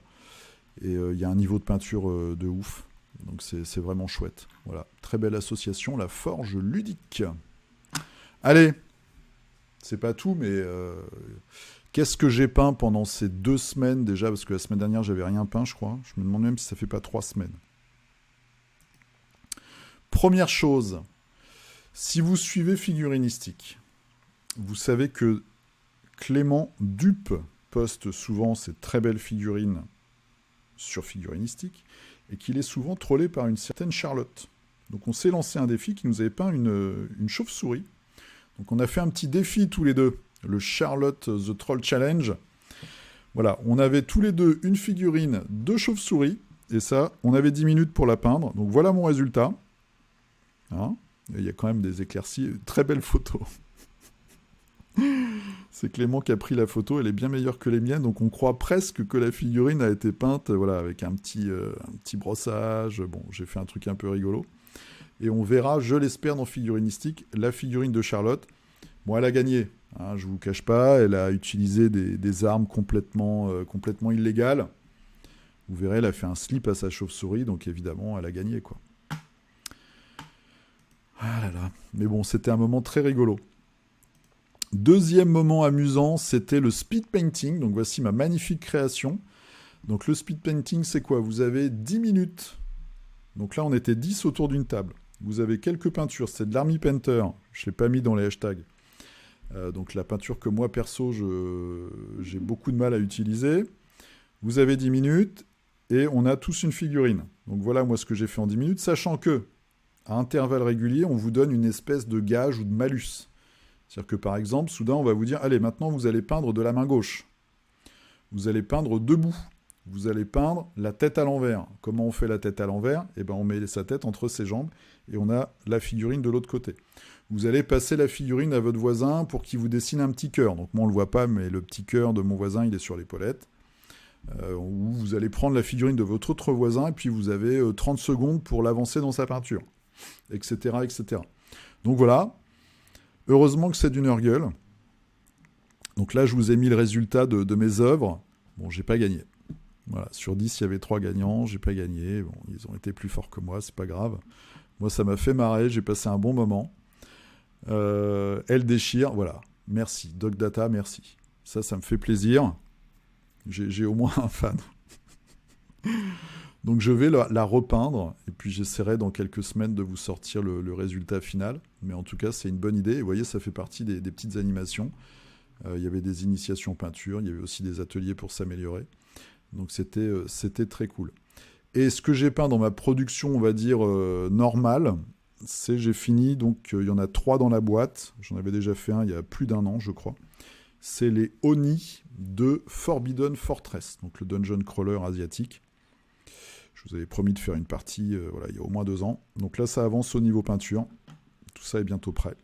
et il y a un niveau de peinture de ouf. Donc c'est vraiment chouette. Voilà, très belle association, la Forge Ludique. Allez, c'est pas tout, mais qu'est-ce que j'ai peint pendant ces 2 semaines déjà? Parce que la semaine dernière, j'avais rien peint, je crois. Je me demande même si ça fait pas 3 semaines. Première chose, si vous suivez Figurinistique, vous savez que Clément Dupe poste souvent ses très belles figurines sur Figurinistique et qu'il est souvent trollé par une certaine Charlotte. Donc on s'est lancé un défi qui nous avait peint une chauve-souris. Donc on a fait un petit défi tous les deux, le Charlotte The Troll Challenge. Voilà, on avait tous les deux une figurine de chauve-souris, et ça, on avait 10 minutes pour la peindre. Donc voilà mon résultat. Hein, il y a quand même des éclaircies, très belle photo. C'est Clément qui a pris la photo, elle est bien meilleure que les miennes, donc on croit presque que la figurine a été peinte, voilà, avec un petit brossage. Bon, j'ai fait un truc un peu rigolo. Et on verra, je l'espère, dans Figurinistique, la figurine de Charlotte. Bon, elle a gagné, hein, je vous cache pas, elle a utilisé des armes complètement illégales. Vous verrez, elle a fait un slip à sa chauve-souris, donc évidemment, elle a gagné, quoi. Ah là là. Mais bon, c'était un moment très rigolo. Deuxième moment amusant, c'était le speed painting. Donc voici ma magnifique création. Donc le speed painting, c'est quoi? Vous avez 10 minutes. Donc là, on était 10 autour d'une table. Vous avez quelques peintures. C'est de l'Army Painter. Je ne l'ai pas mis dans les hashtags. Donc la peinture que moi, perso, j'ai beaucoup de mal à utiliser. Vous avez 10 minutes et on a tous une figurine. Donc voilà, moi, ce que j'ai fait en 10 minutes, sachant que à intervalles réguliers, on vous donne une espèce de gage ou de malus. C'est-à-dire que par exemple, soudain, on va vous dire, allez, maintenant, vous allez peindre de la main gauche. Vous allez peindre debout. Vous allez peindre la tête à l'envers. Comment on fait la tête à l'envers? Eh ben, on met sa tête entre ses jambes et on a la figurine de l'autre côté. Vous allez passer la figurine à votre voisin pour qu'il vous dessine un petit cœur. Donc moi, on ne le voit pas, mais le petit cœur de mon voisin, il est sur l'épaulette. Ou vous allez prendre la figurine de votre autre voisin et puis vous avez 30 secondes pour l'avancer dans sa peinture, etc., etc. Donc voilà. Heureusement que c'est du Nurgle. Donc là, je vous ai mis le résultat de mes œuvres. Bon, j'ai pas gagné. Voilà, sur 10, il y avait 3 gagnants, j'ai pas gagné. Bon, ils ont été plus forts que moi, c'est pas grave. Moi, ça m'a fait marrer, j'ai passé un bon moment. Elle déchire, voilà. Merci, Doc Data, merci. Ça me fait plaisir. J'ai au moins un fan. Donc je vais la repeindre, et puis j'essaierai dans quelques semaines de vous sortir le résultat final. Mais en tout cas, c'est une bonne idée. Et vous voyez, ça fait partie des petites animations. Il y avait des initiations peinture, il y avait aussi des ateliers pour s'améliorer. Donc c'était très cool. Et ce que j'ai peint dans ma production, on va dire, normale, c'est j'ai fini, donc il y en a 3 dans la boîte. J'en avais déjà fait un il y a plus d'1 an, je crois. C'est les Oni de Forbidden Fortress, donc le dungeon crawler asiatique. Je vous avais promis de faire une partie voilà, il y a au moins 2 ans. Donc là, ça avance au niveau peinture. Tout ça est bientôt prêt.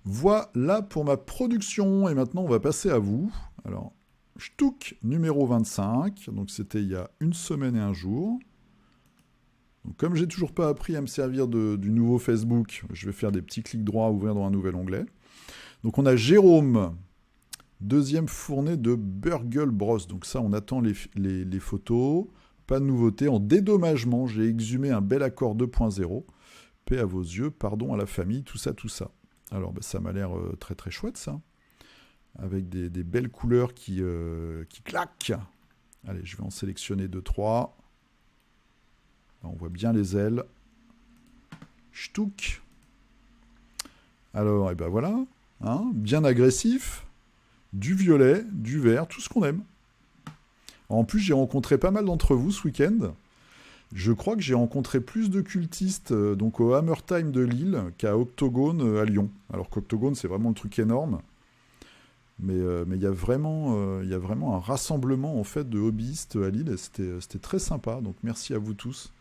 Voilà pour ma production. Et maintenant, on va passer à vous. Alors, Shtouk numéro 25. Donc c'était il y a 1 semaine et 1 jour. Donc, comme j'ai toujours pas appris à me servir du nouveau Facebook, je vais faire des petits clics droits à ouvrir dans un nouvel onglet. Donc on a Jérôme, 2e fournée de Burgle Bros. Donc ça, on attend les photos. Pas de nouveauté. En dédommagement, j'ai exhumé un bel accord 2.0. Paix à vos yeux, pardon à la famille, tout ça, tout ça. Alors, ça m'a l'air très très chouette, ça. Avec des belles couleurs qui claquent. Allez, je vais en sélectionner 2-3. On voit bien les ailes. Shtouk. Alors, et ben voilà. Hein, bien agressif. Du violet, du vert, tout ce qu'on aime. En plus, j'ai rencontré pas mal d'entre vous ce week-end. Je crois que j'ai rencontré plus de cultistes donc au Hammer Time de Lille qu'à Octogone à Lyon. Alors qu'Octogone, c'est vraiment le truc énorme. Mais il y a vraiment un rassemblement en fait, de hobbyistes à Lille. Et c'était très sympa. Donc merci à vous tous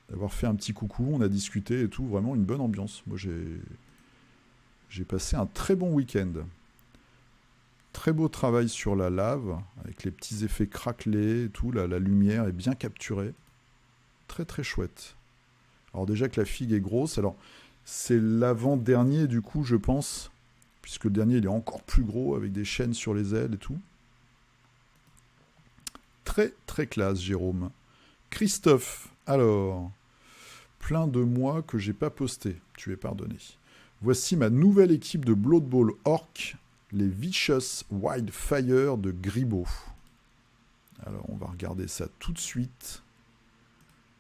d'avoir fait un petit coucou. On a discuté et tout. Vraiment une bonne ambiance. Moi, j'ai passé un très bon week-end. Très beau travail sur la lave, avec les petits effets craquelés et tout, la lumière est bien capturée. Très très chouette. Alors déjà que la figue est grosse, alors C'est l'avant-dernier, du coup, je pense. Puisque le dernier, il est encore plus gros, avec des chaînes sur les ailes et tout. Très, très classe, Jérôme. Christophe, alors... Plein de mois que j'ai pas posté. Tu es pardonné. Voici ma nouvelle équipe de Blood Bowl Orc, les Vicious Wildfire de Gribo. Alors, on va regarder ça tout de suite.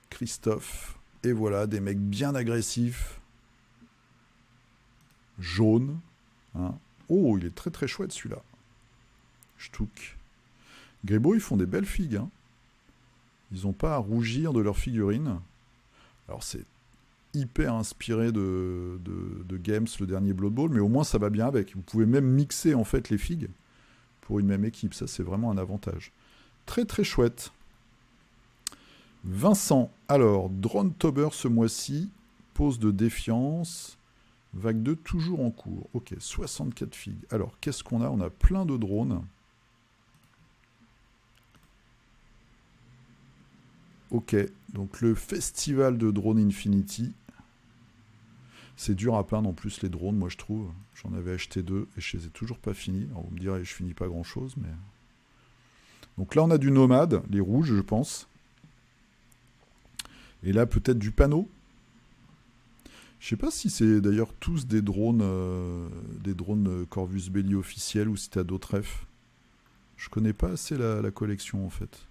Christophe. Et voilà, des mecs bien agressifs. Jaunes. Hein. Oh, il est très très chouette celui-là. Ch'touk. Gribo, ils font des belles figues. Hein. Ils n'ont pas à rougir de leurs figurines. Alors, c'est hyper inspiré de Games, le dernier Blood Bowl, mais au moins ça va bien avec. Vous pouvez même mixer en fait les figues pour une même équipe. Ça, c'est vraiment un avantage. Très très chouette. Vincent, alors, Drone Tober ce mois-ci, pause de défiance, vague 2 toujours en cours. Ok, 64 figues. Alors, qu'est-ce qu'on a? On a plein de drones. Ok, donc le festival de Drone Infinity. C'est dur à peindre en plus les drones, moi je trouve. J'en avais acheté 2 et je les ai toujours pas finis. Alors vous me direz, je finis pas grand chose, mais... Donc là on a du nomade, les rouges je pense. Et là peut-être du panneau. Je sais pas si c'est d'ailleurs tous des drones Corvus Belli officiels ou si t'as d'autres F. Je connais pas assez la collection en fait.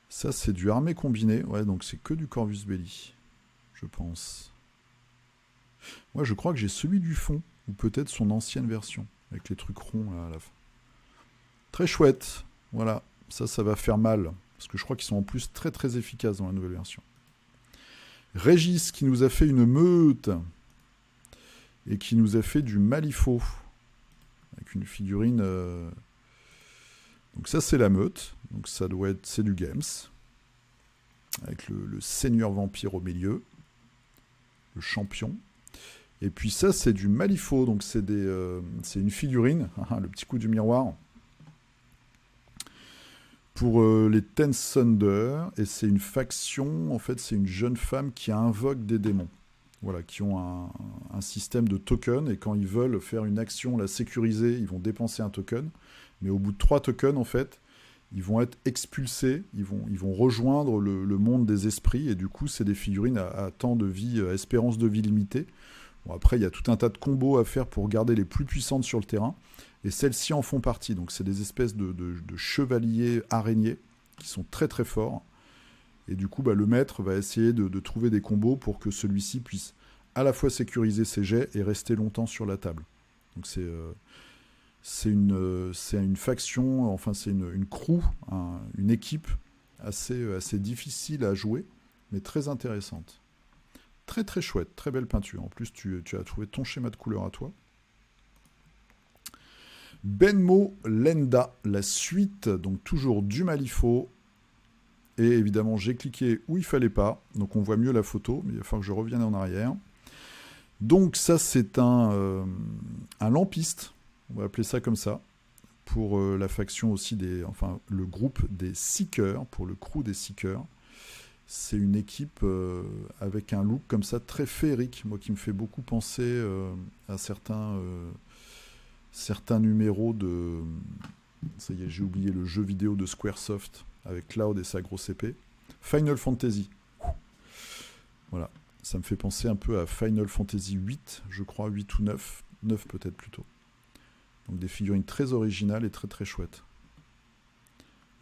Ça, c'est du armée combiné. Ouais, donc c'est que du Corvus Belli, je pense. Moi, je crois que j'ai celui du fond, ou peut-être son ancienne version, avec les trucs ronds là, à la fin. Très chouette. Voilà, ça va faire mal, parce que je crois qu'ils sont en plus très très efficaces dans la nouvelle version. Régis, qui nous a fait une meute, et qui nous a fait du Malifaux, avec une figurine... Donc ça, c'est la meute. Donc ça doit être... C'est du Games. Avec le seigneur vampire au milieu. Le champion. Et puis ça, c'est du Malifaux. Donc c'est une figurine. Le petit coup du miroir. Pour les Ten Thunder. Et c'est une faction. En fait, c'est une jeune femme qui invoque des démons. Voilà, qui ont un système de tokens. Et quand ils veulent faire une action, la sécuriser, ils vont dépenser un token. Mais au bout de 3 tokens, en fait, ils vont être expulsés, ils vont rejoindre le monde des esprits, et du coup, c'est des figurines à temps de vie, à espérance de vie limitée. Bon, après, il y a tout un tas de combos à faire pour garder les plus puissantes sur le terrain, et celles-ci en font partie. Donc, c'est des espèces de chevaliers araignées qui sont très très forts, et du coup, le maître va essayer de trouver des combos pour que celui-ci puisse à la fois sécuriser ses jets et rester longtemps sur la table. Donc, c'est une faction, enfin c'est une crew, une équipe assez difficile à jouer, mais très intéressante. Très très chouette, très belle peinture. En plus, tu as trouvé ton schéma de couleur à toi. Benmo Lenda, la suite, donc toujours du Malifaux. Et évidemment, j'ai cliqué où il fallait pas, donc on voit mieux la photo, mais il va falloir que je revienne en arrière. Donc ça, c'est un lampiste. On va appeler ça comme ça, pour la faction aussi le groupe des Seekers, pour le crew des Seekers. C'est une équipe avec un look comme ça très féerique, moi qui me fait beaucoup penser à certains numéros de... Ça y est, j'ai oublié le jeu vidéo de Squaresoft avec Cloud et sa grosse épée. Final Fantasy. Voilà, ça me fait penser un peu à Final Fantasy 8, je crois, 8 ou 9. 9 peut-être plutôt. Donc des figurines très originales et très très chouettes.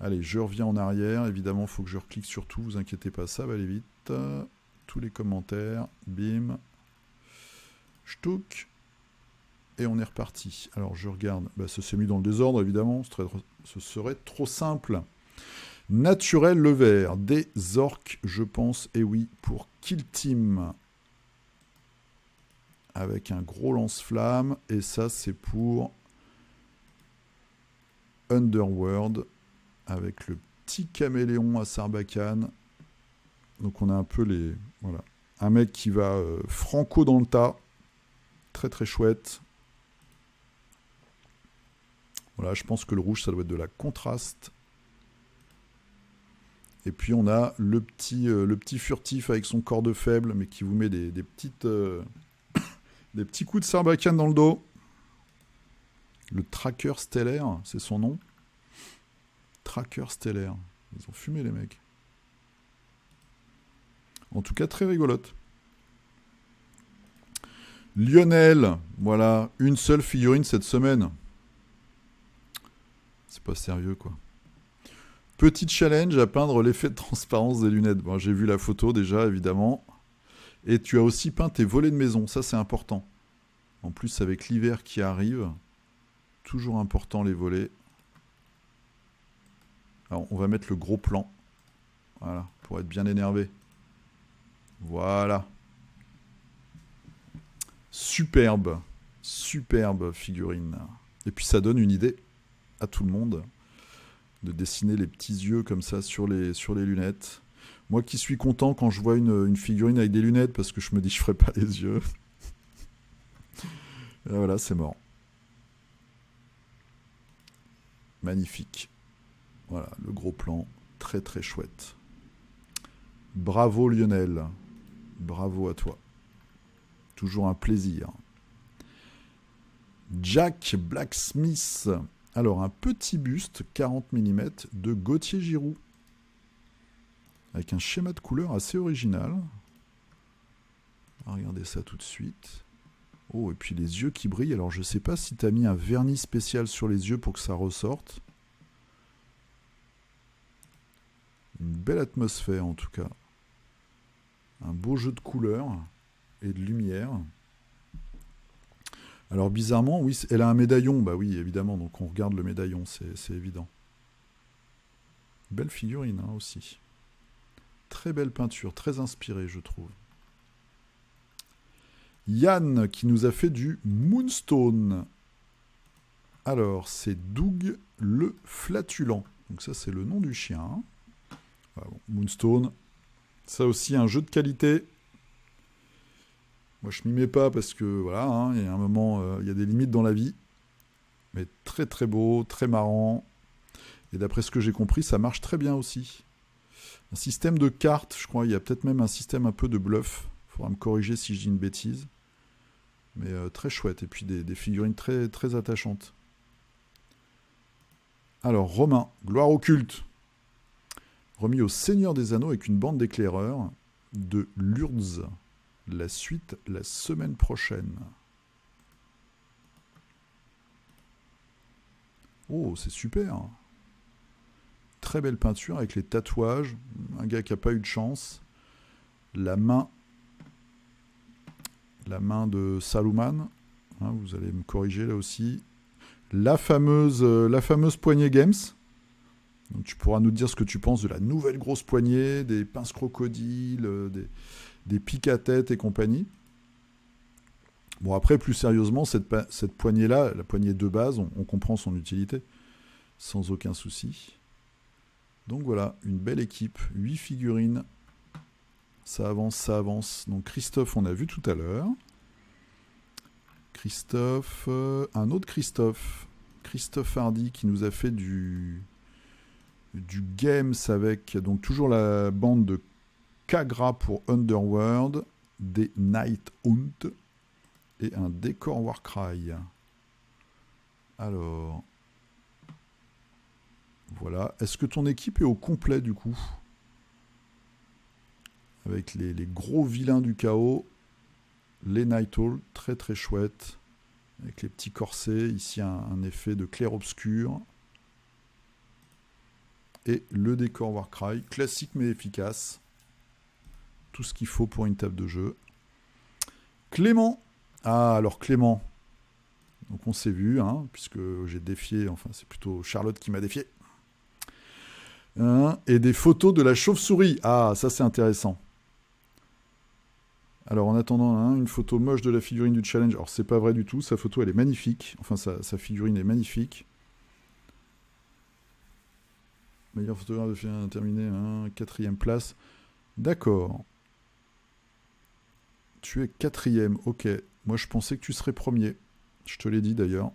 Allez, je reviens en arrière. Évidemment, il faut que je reclique sur tout. Vous inquiétez pas, ça va aller vite. Tous les commentaires. Bim. Ch'touk. Et on est reparti. Alors, je regarde. Ça s'est mis dans le désordre, évidemment. Ce serait trop simple. Naturel le vert. Des orques, je pense. Et oui, pour Kill Team. Avec un gros lance-flamme. Et ça, c'est pour... Underworld, avec le petit caméléon à Sarbacane. Donc on a un peu les... Voilà. Un mec qui va franco dans le tas. Très très chouette. Voilà, je pense que le rouge, ça doit être de la contraste. Et puis on a le petit furtif avec son corps de faible, mais qui vous met des petits coups de sarbacane dans le dos. Le tracker stellaire, c'est son nom. Tracker stellaire. Ils ont fumé les mecs. En tout cas, très rigolote. Lionel, voilà, une seule figurine cette semaine. C'est pas sérieux, quoi. Petit challenge à peindre l'effet de transparence des lunettes. Bon, j'ai vu la photo déjà, évidemment. Et tu as aussi peint tes volets de maison, ça c'est important. En plus, avec l'hiver qui arrive, toujours important les volets. Alors, on va mettre le gros plan. Voilà, pour être bien énervé. Voilà. Superbe. Superbe figurine. Et puis ça donne une idée à tout le monde de dessiner les petits yeux comme ça sur les lunettes. Moi qui suis content quand je vois une figurine avec des lunettes parce que je me dis je ferai pas les yeux. Et voilà, c'est mort. Magnifique. Voilà, le gros plan. Très très chouette. Bravo Lionel. Bravo à toi. Toujours un plaisir. Jack Blacksmith. Alors, un petit buste 40 mm de Gauthier Giroux. Avec un schéma de couleur assez original. On va regarder ça tout de suite. Oh, et puis les yeux qui brillent. Alors, je ne sais pas si tu as mis un vernis spécial sur les yeux pour que ça ressorte. Une belle atmosphère, en tout cas. Un beau jeu de couleurs et de lumière. Alors bizarrement, oui, elle a un médaillon, bah oui, évidemment, donc on regarde le médaillon, c'est évident. Belle figurine hein, aussi. Très belle peinture, très inspirée, je trouve. Yann qui nous a fait du Moonstone. Alors, c'est Doug le Flatulent. Donc ça, c'est le nom du chien. Hein. Voilà, bon, Moonstone, ça aussi un jeu de qualité. Moi, je m'y mets pas parce que, voilà, hein, il y a un moment, il y a des limites dans la vie. Mais très très beau, très marrant. Et d'après ce que j'ai compris, ça marche très bien aussi. Un système de cartes, je crois, il y a peut-être même un système un peu de bluff. Il faudra me corriger si je dis une bêtise. Mais très chouette. Et puis des figurines très, très attachantes. Alors, Romain, gloire au culte. Remis au Seigneur des Anneaux avec une bande d'éclaireurs de Lourdes. La suite la semaine prochaine. Oh, c'est super. Très belle peinture avec les tatouages. Un gars qui n'a pas eu de chance. La main de Saruman. Hein, vous allez me corriger là aussi. La fameuse poignée Games. Donc, tu pourras nous dire ce que tu penses de la nouvelle grosse poignée, des pinces crocodiles, des pics à tête et compagnie. Bon, après, plus sérieusement, cette poignée-là, la poignée de base, on comprend son utilité, sans aucun souci. Donc voilà, une belle équipe, 8 figurines. Ça avance, ça avance. Donc Christophe, on a vu tout à l'heure. Christophe, un autre Christophe Hardy, qui nous a fait du Games avec, donc toujours la bande de Kagra pour Underworld, des Night Hunt et un décor Warcry. Alors, voilà. Est-ce que ton équipe est au complet du coup? Avec les gros vilains du chaos, les Night Owl, très très chouette. Avec les petits corsets, ici un effet de clair-obscur. Et le décor Warcry, classique mais efficace. Tout ce qu'il faut pour une table de jeu. Clément. Ah, alors Clément. Donc on s'est vu, hein, puisque j'ai défié, enfin c'est plutôt Charlotte qui m'a défié. Hein, et des photos de la chauve-souris. Ah, ça c'est intéressant. Alors en attendant, hein, une photo moche de la figurine du challenge. Alors c'est pas vrai du tout, sa photo elle est magnifique. Enfin sa figurine est magnifique. Meilleur photographe de film terminé, hein, 4e place. D'accord. Tu es 4e, ok. Moi je pensais que tu serais premier. Je te l'ai dit d'ailleurs.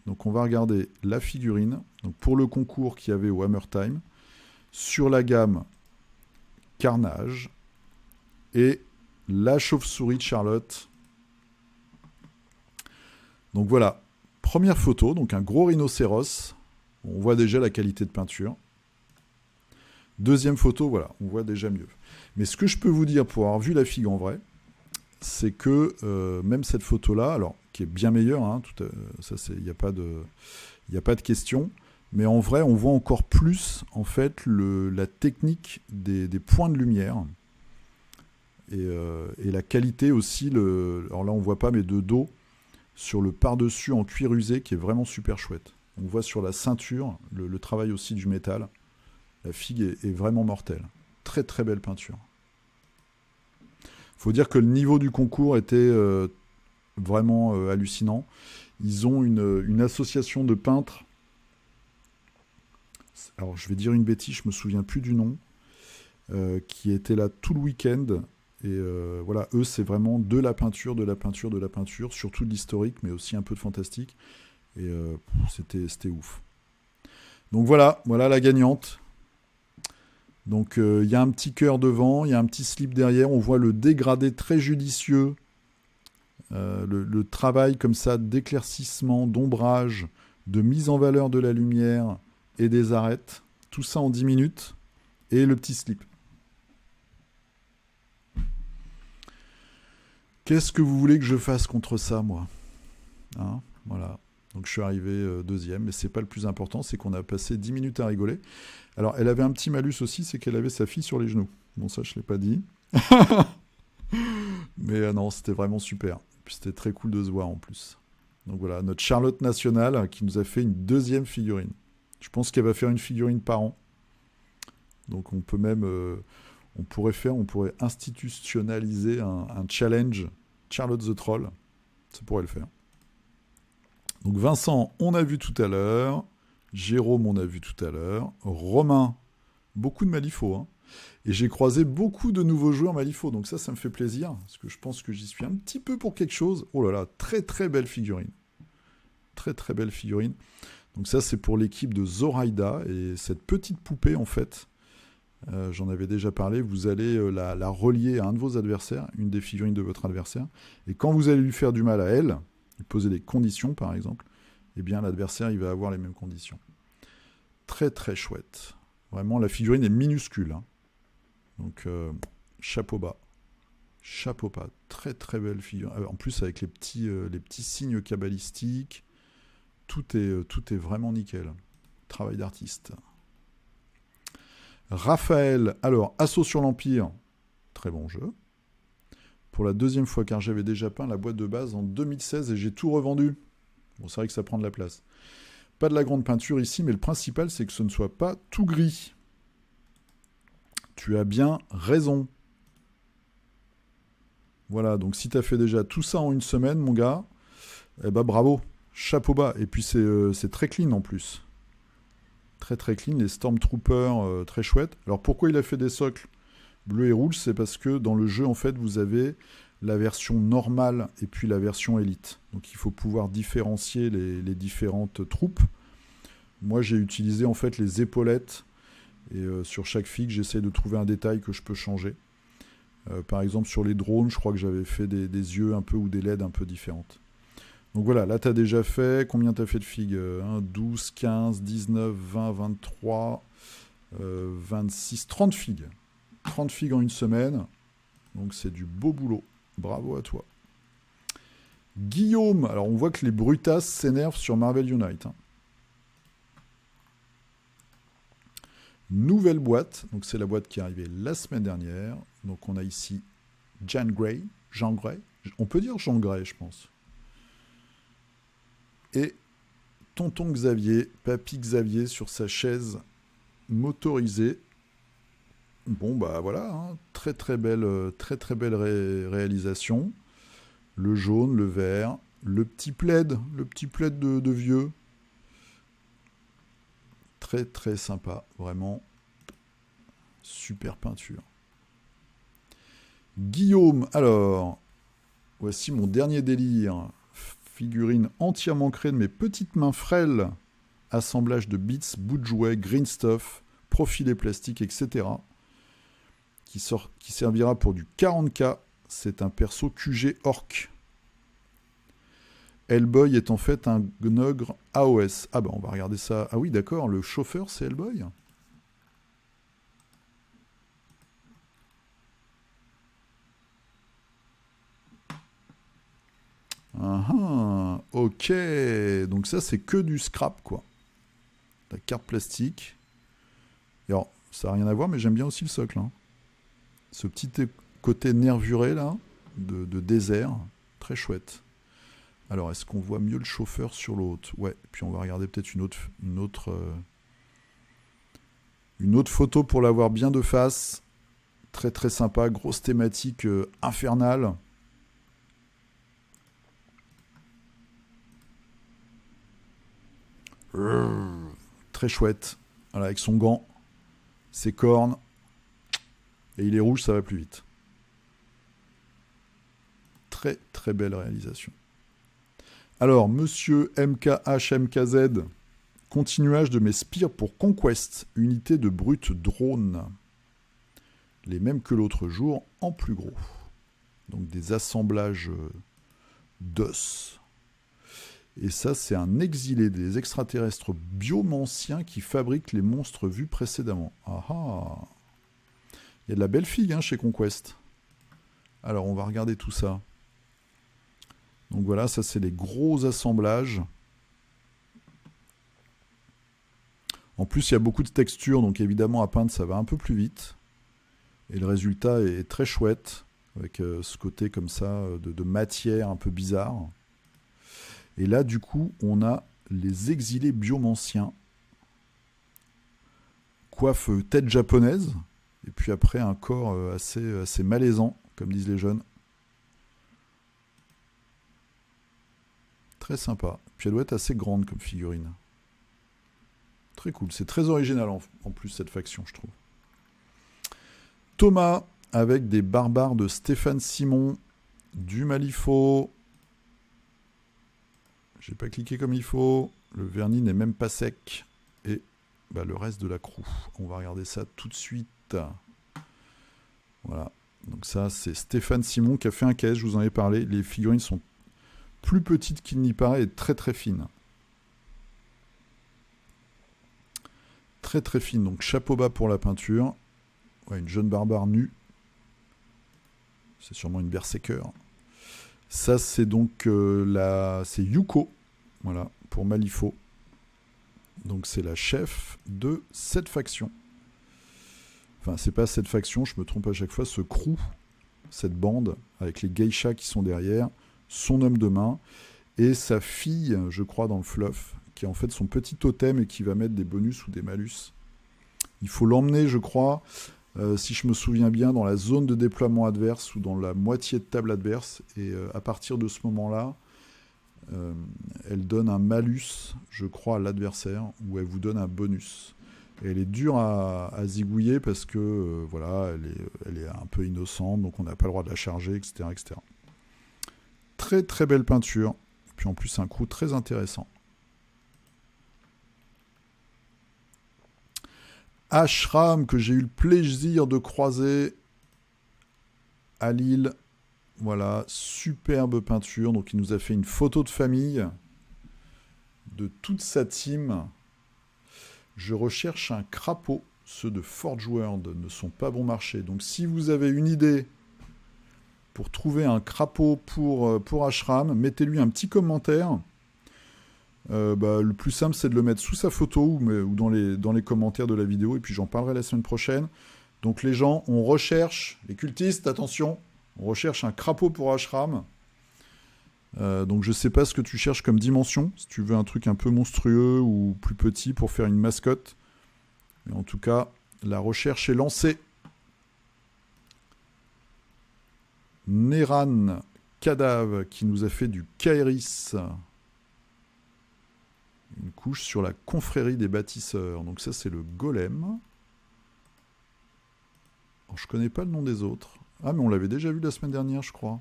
Donc on va regarder la figurine. Donc pour le concours qu'il y avait au Hammer Time. Sur la gamme, Carnage et la chauve-souris de Charlotte. Donc voilà, première photo, donc un gros rhinocéros. On voit déjà la qualité de peinture. Deuxième photo, voilà, on voit déjà mieux. Mais ce que je peux vous dire pour avoir vu la figue en vrai, c'est que même cette photo-là, alors qui est bien meilleure, hein, il n'y a pas de question, mais en vrai, on voit encore plus en fait la technique des points de lumière et la qualité aussi. Alors là, on voit pas, mais de dos sur le par-dessus en cuir usé qui est vraiment super chouette. On voit sur la ceinture le travail aussi du métal. La figue est vraiment mortelle. Très très belle peinture. Faut dire que le niveau du concours était vraiment hallucinant. Ils ont une association de peintres. Alors je vais dire une bêtise, je me souviens plus du nom, qui était là tout le week-end. Et voilà, eux, c'est vraiment de la peinture, surtout de l'historique, mais aussi un peu de fantastique. Et c'était ouf. Donc voilà la gagnante. Donc il y a un petit cœur devant, il y a un petit slip derrière, on voit le dégradé très judicieux, le travail comme ça d'éclaircissement, d'ombrage, de mise en valeur de la lumière et des arêtes, tout ça en 10 minutes, et le petit slip. Qu'est-ce que vous voulez que je fasse contre ça, moi, hein, voilà. Donc je suis arrivé deuxième, mais c'est pas le plus important, c'est qu'on a passé 10 minutes à rigoler. Alors elle avait un petit malus aussi, c'est qu'elle avait sa fille sur les genoux. Bon, ça je l'ai pas dit. Mais non, c'était vraiment super. Puis c'était très cool de se voir en plus. Donc voilà, notre Charlotte nationale qui nous a fait une deuxième figurine. Je pense qu'elle va faire une figurine par an. Donc on peut même... on pourrait institutionnaliser un challenge Charlotte the Troll. Ça pourrait le faire. Donc Vincent, on a vu tout à l'heure. Jérôme, on a vu tout à l'heure. Romain, beaucoup de Malifaux. Hein. Et j'ai croisé beaucoup de nouveaux joueurs Malifaux. Donc ça me fait plaisir. Parce que je pense que j'y suis un petit peu pour quelque chose. Oh là là, très très belle figurine. Très très belle figurine. Donc ça, c'est pour l'équipe de Zoraida. Et cette petite poupée, en fait, j'en avais déjà parlé, vous allez la relier à un de vos adversaires, une des figurines de votre adversaire. Et quand vous allez lui faire du mal à elle, lui poser des conditions par exemple, eh bien l'adversaire il va avoir les mêmes conditions. Très très chouette. Vraiment la figurine est minuscule. Hein. Donc chapeau bas. Chapeau bas. Très très belle figurine. En plus avec les petits signes cabalistiques. Tout est vraiment nickel. Travail d'artiste. Raphaël, alors Assaut sur l'Empire. Très bon jeu. Pour la deuxième fois, car j'avais déjà peint la boîte de base en 2016 et j'ai tout revendu. Bon, c'est vrai que ça prend de la place. Pas de la grande peinture ici, mais le principal, c'est que ce ne soit pas tout gris. Tu as bien raison. Voilà, donc si tu as fait déjà tout ça en une semaine, mon gars, eh ben bravo, chapeau bas. Et puis c'est très clean en plus. Très très clean, les Stormtroopers, très chouettes. Alors pourquoi il a fait des socles bleu et rouge, c'est parce que dans le jeu, en fait, vous avez la version normale et puis la version élite. Donc il faut pouvoir différencier les différentes troupes. Moi, j'ai utilisé en fait les épaulettes et sur chaque figue, j'essaie de trouver un détail que je peux changer. Par exemple, sur les drones, je crois que j'avais fait des yeux un peu ou des LED un peu différentes. Donc voilà, là, tu as déjà fait... Combien tu as fait de figues 12, 15, 19, 20, 23, 26, 30 figues. 30 figues en une semaine. Donc c'est du beau boulot. Bravo à toi. Guillaume, alors on voit que les brutasses s'énervent sur Marvel Unite. Hein. Nouvelle boîte, donc c'est la boîte qui est arrivée la semaine dernière. Donc on a ici Jean Grey. On peut dire Jean Grey, je pense. Et Tonton Xavier, Papy Xavier sur sa chaise motorisée. Bon bah voilà, hein, très très belle réalisation. Le jaune, le vert, le petit plaid de vieux. Très très sympa, vraiment super peinture. Guillaume, alors, voici mon dernier délire. Figurine entièrement créée de mes petites mains frêles. Assemblage de bits, bouts de jouets, green stuff, profilés plastiques, etc. qui servira pour du 40k. C'est un perso QG Orc. Hellboy est en fait un gnogre AOS. Ah bah on va regarder ça. Ah oui d'accord, le chauffeur c'est Hellboy. Ok, donc ça c'est que du scrap quoi. La carte plastique. Et alors, ça n'a rien à voir, mais j'aime bien aussi le socle. Hein. Ce petit côté nervuré là, de désert, très chouette. Alors, est-ce qu'on voit mieux le chauffeur sur l'autre? Ouais, puis on va regarder peut-être une autre photo pour l'avoir bien de face. Très très sympa, grosse thématique infernale. Très chouette. Voilà, avec son gant, ses cornes, et il est rouge, ça va plus vite. Très très belle réalisation. Alors, monsieur MKHMKZ, continuage de mes spires pour Conquest, unité de brut drone. Les mêmes que l'autre jour, en plus gros. Donc des assemblages d'os. Et ça, c'est un exilé des extraterrestres biomanciens qui fabriquent les monstres vus précédemment. Ah ah. Il y a de la belle figue hein, chez Conquest. Alors, on va regarder tout ça. Donc voilà, ça c'est les gros assemblages. En plus, il y a beaucoup de textures, donc évidemment à peindre, ça va un peu plus vite. Et le résultat est très chouette, avec ce côté comme ça, de matière un peu bizarre. Et là, du coup, on a les exilés biomanciens. Coiffe tête japonaise, et puis après un corps assez malaisant, comme disent les jeunes. Très sympa. Puis elle doit être assez grande comme figurine. Très cool. C'est très original en plus cette faction, je trouve. Thomas, avec des barbares de Stéphane Simon, du Malifaux. J'ai pas cliqué comme il faut. Le vernis n'est même pas sec. Et bah, le reste de la crew. On va regarder ça tout de suite. Voilà. Donc ça, c'est Stéphane Simon qui a fait un caisse, je vous en ai parlé. Les figurines sont plus petites qu'il n'y paraît et très très fines. Très très fines. Donc chapeau bas pour la peinture. Ouais, une jeune barbare nue. C'est sûrement une berserker. Ça, c'est donc c'est Yuko. Voilà, pour Malifaux. Donc c'est la chef de cette faction. Enfin, c'est pas cette faction, je me trompe à chaque fois, ce crew, cette bande, avec les geishas qui sont derrière, son homme de main, et sa fille, je crois, dans le fluff, qui est en fait son petit totem et qui va mettre des bonus ou des malus. Il faut l'emmener, je crois, si je me souviens bien, dans la zone de déploiement adverse ou dans la moitié de table adverse, et à partir de ce moment-là, elle donne un malus, je crois, à l'adversaire, ou elle vous donne un bonus. Et elle est dure à zigouiller parce que voilà, elle est un peu innocente, donc on n'a pas le droit de la charger, etc., etc. Très très belle peinture, puis en plus un coup très intéressant. Ashram que j'ai eu le plaisir de croiser à Lille. Voilà, superbe peinture. Donc il nous a fait une photo de famille de toute sa team. Je recherche un crapaud. Ceux de Forge World ne sont pas bon marché. Donc si vous avez une idée pour trouver un crapaud pour Ashram, mettez-lui un petit commentaire. Le plus simple, c'est de le mettre sous sa photo ou dans les commentaires de la vidéo. Et puis j'en parlerai la semaine prochaine. Donc les gens, on recherche, les cultistes, attention, on recherche un crapaud pour Ashram. Donc je sais pas ce que tu cherches comme dimension, si tu veux un truc un peu monstrueux ou plus petit pour faire une mascotte. Mais en tout cas, la recherche est lancée. Neran Kadav qui nous a fait du Kairis. Une couche sur la confrérie des bâtisseurs. Donc ça c'est le golem. Alors, je connais pas le nom des autres. Ah mais on l'avait déjà vu la semaine dernière je crois.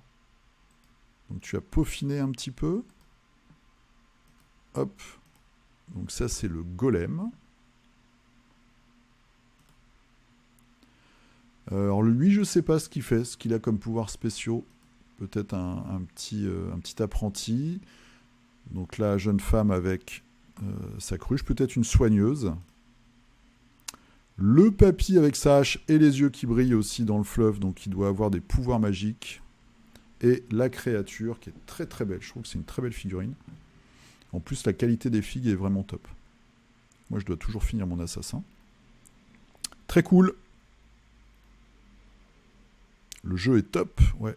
Donc tu as peaufiné un petit peu. Hop. Donc ça c'est le golem. Alors lui, je sais pas ce qu'il fait, ce qu'il a comme pouvoirs spéciaux. Peut-être un petit apprenti. Donc là, jeune femme avec sa cruche. Peut-être une soigneuse. Le papy avec sa hache et les yeux qui brillent aussi dans le fleuve. Donc il doit avoir des pouvoirs magiques. Et la créature qui est très très belle. Je trouve que c'est une très belle figurine. En plus, la qualité des figues est vraiment top. Moi, je dois toujours finir mon assassin. Très cool. Le jeu est top, ouais.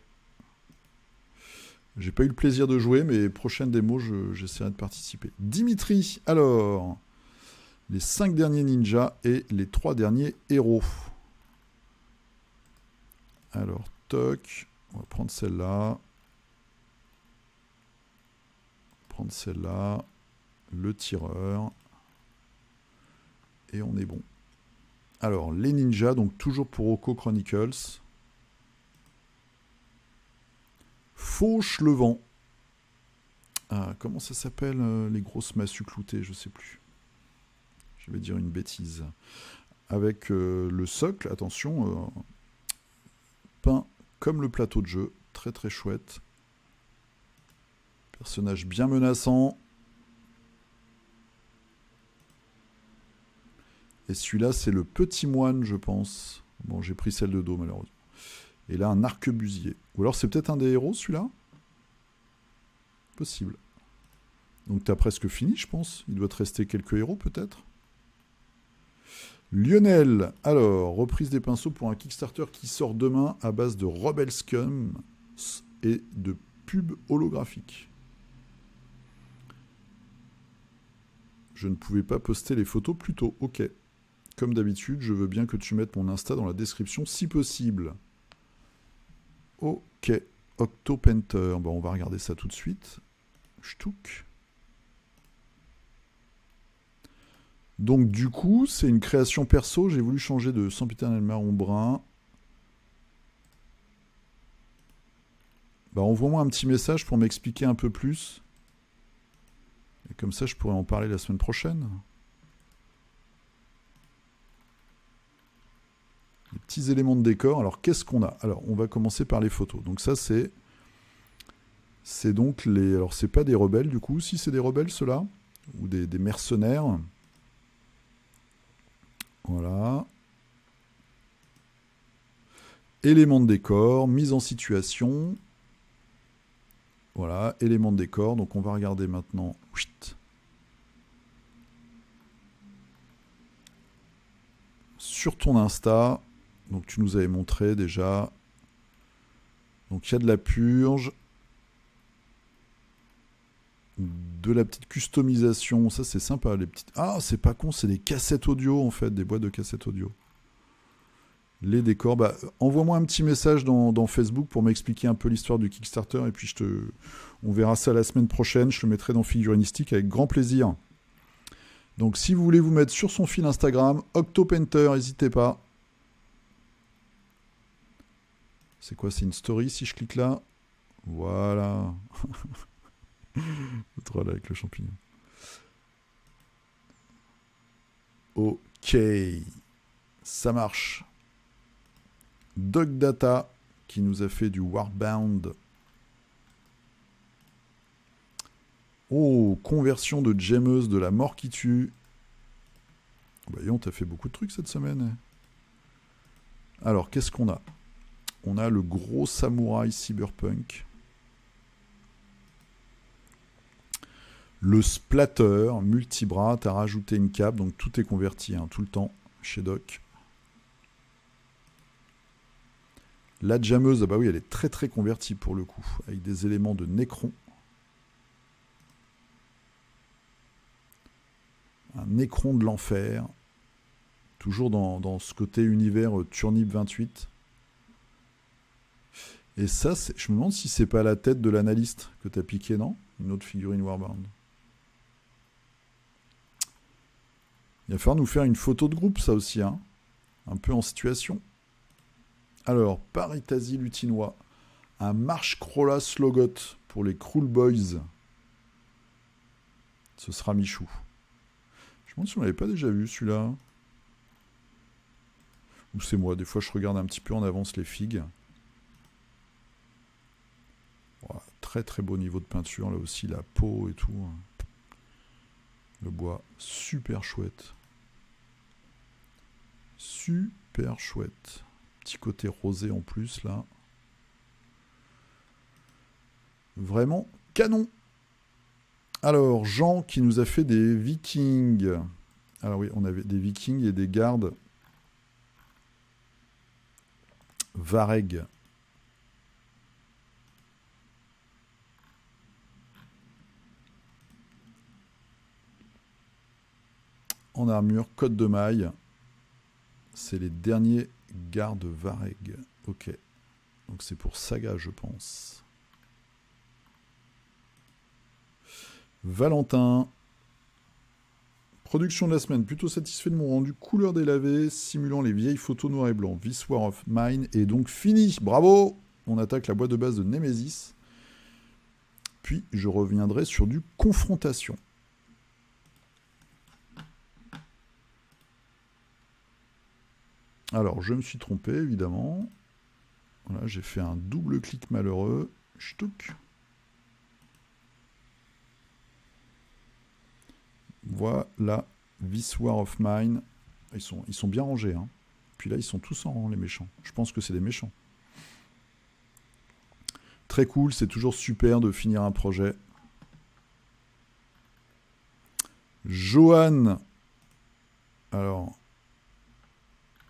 J'ai pas eu le plaisir de jouer, mais prochaine démo, j'essaierai de participer. Dimitri, alors, les 5 derniers ninjas et les 3 derniers héros. Alors, toc, on va prendre celle-là. Prendre celle-là. Le tireur. Et on est bon. Alors, les ninjas, donc toujours pour Oko Chronicles. Fauche le vent. Ah, comment ça s'appelle les grosses massues cloutées, je sais plus. Je vais dire une bêtise. Avec le socle, attention, peint comme le plateau de jeu. Très très chouette. Personnage bien menaçant. Et celui-là, c'est le petit moine, je pense. Bon, j'ai pris celle de dos, malheureusement. Et là, un arquebusier. Ou alors, c'est peut-être un des héros, celui-là ? Possible. Donc, t'as presque fini, je pense. Il doit te rester quelques héros, peut-être. Lionel. Alors, reprise des pinceaux pour un Kickstarter qui sort demain à base de Rebel Scum et de pubs holographiques. Je ne pouvais pas poster les photos plus tôt. Ok. Comme d'habitude, je veux bien que tu mettes mon Insta dans la description si possible. Ok. Octopainter. Bon, on va regarder ça tout de suite. Ch'touk. Donc, du coup, c'est une création perso. J'ai voulu changer de sempiternel marron brun. Bah, envoie-moi un petit message pour m'expliquer un peu plus. Et comme ça, je pourrais en parler la semaine prochaine. Les petits éléments de décor. Alors, qu'est-ce qu'on a ? Alors, on va commencer par les photos. Donc ça, c'est donc les... Alors, c'est pas des rebelles, du coup. Si, c'est des rebelles, ceux-là. Ou des mercenaires. Voilà. Éléments de décor. Mise en situation. Voilà. Éléments de décor. Donc, on va regarder maintenant. Sur ton Insta. Donc tu nous avais montré déjà. Donc il y a de la purge. De la petite customisation. Ça c'est sympa. Les petites... Ah c'est pas con, c'est des cassettes audio en fait. Des boîtes de cassettes audio. Les décors. Bah, envoie-moi un petit message dans Facebook pour m'expliquer un peu l'histoire du Kickstarter. Et puis on verra ça la semaine prochaine. Je le mettrai dans Figurinistique avec grand plaisir. Donc si vous voulez vous mettre sur son fil Instagram, Octopainter, n'hésitez pas. C'est quoi, c'est une story si je clique là ? Voilà. Le troll avec le champignon. Ok. Ça marche. Dog Data qui nous a fait du Warbound. Oh, conversion de gemmeuse de la mort qui tue. Bah, on t'a fait beaucoup de trucs cette semaine. Alors, qu'est-ce qu'on a ? On a le gros samouraï cyberpunk. Le splatter multibras. T'as rajouté une cape, donc tout est converti tout le temps chez Doc. La jammeuse, ah bah oui, elle est très très convertie pour le coup, avec des éléments de Necron. Un Necron de l'enfer. Toujours dans ce côté univers Turnip 28. Et ça, je me demande si c'est pas la tête de l'analyste que t'as piqué, non ? Une autre figurine Warbound. Il va falloir nous faire une photo de groupe, ça aussi, Un peu en situation. Alors, Paritasi Lutinois. Un Marsh Crolla Slogot pour les Cruel Boys. Ce sera Michou. Je me demande si on l'avait pas déjà vu, celui-là. Ou c'est moi, des fois je regarde un petit peu en avance les figues. Voilà, très très beau niveau de peinture, là aussi, la peau et tout. Le bois, super chouette. Super chouette. Petit côté rosé en plus, là. Vraiment canon. Alors, Jean qui nous a fait des vikings. Alors oui, on avait des vikings et des gardes Vareg. En armure, côte de maille. C'est les derniers gardes Vareg. Ok. Donc c'est pour Saga, je pense. Valentin. Production de la semaine. Plutôt satisfait de mon rendu. Couleur délavée, simulant les vieilles photos noir et blanc. This War of Mine est donc fini. Bravo! On attaque la boîte de base de Nemesis. Puis je reviendrai sur du confrontation. Alors, je me suis trompé, évidemment. Voilà, j'ai fait un double clic malheureux. Ch'touk. Voilà, This War of Mine. Ils sont bien rangés. Hein. Puis là, ils sont tous en rang, les méchants. Je pense que c'est des méchants. Très cool, c'est toujours super de finir un projet. Johan. Alors,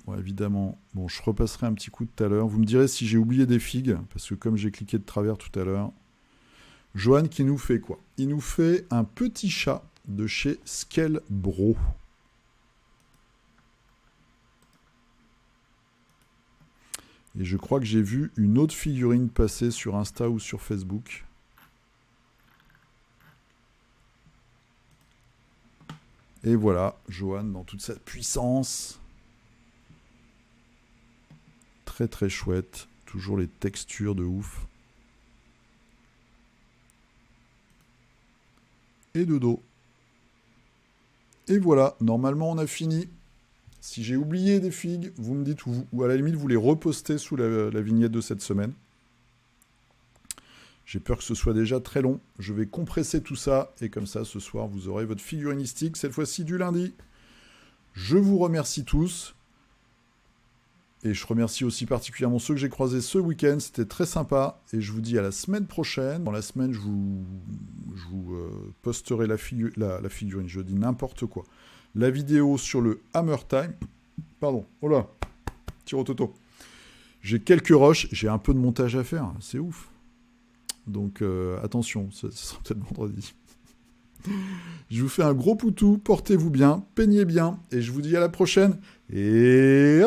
bon, évidemment, bon, je repasserai un petit coup tout à l'heure. Vous me direz si j'ai oublié des figues, parce que comme j'ai cliqué de travers tout à l'heure. Johan qui nous fait quoi? Il nous fait un petit chat de chez Skelbro. Et je crois que j'ai vu une autre figurine passer sur Insta ou sur Facebook. Et voilà, Johan dans toute sa puissance. Très très chouette. Toujours les textures de ouf. Et de dos. Et voilà, normalement on a fini. Si j'ai oublié des figues, vous me dites, ou à la limite vous les repostez sous la vignette de cette semaine. J'ai peur que ce soit déjà très long. Je vais compresser tout ça, et comme ça, ce soir, vous aurez votre figurinistique, cette fois-ci du lundi. Je vous remercie tous. Et je remercie aussi particulièrement ceux que j'ai croisés ce week-end. C'était très sympa. Et je vous dis à la semaine prochaine. Dans la semaine, je vous posterai la figurine. Je dis n'importe quoi. La vidéo sur le Hammer Time. Pardon. Oh là. Tire au toto. J'ai quelques rushs. J'ai un peu de montage à faire. C'est ouf. Donc attention. Ce sera peut-être vendredi. Je vous fais un gros poutou. Portez-vous bien. Peignez bien. Et je vous dis à la prochaine. Et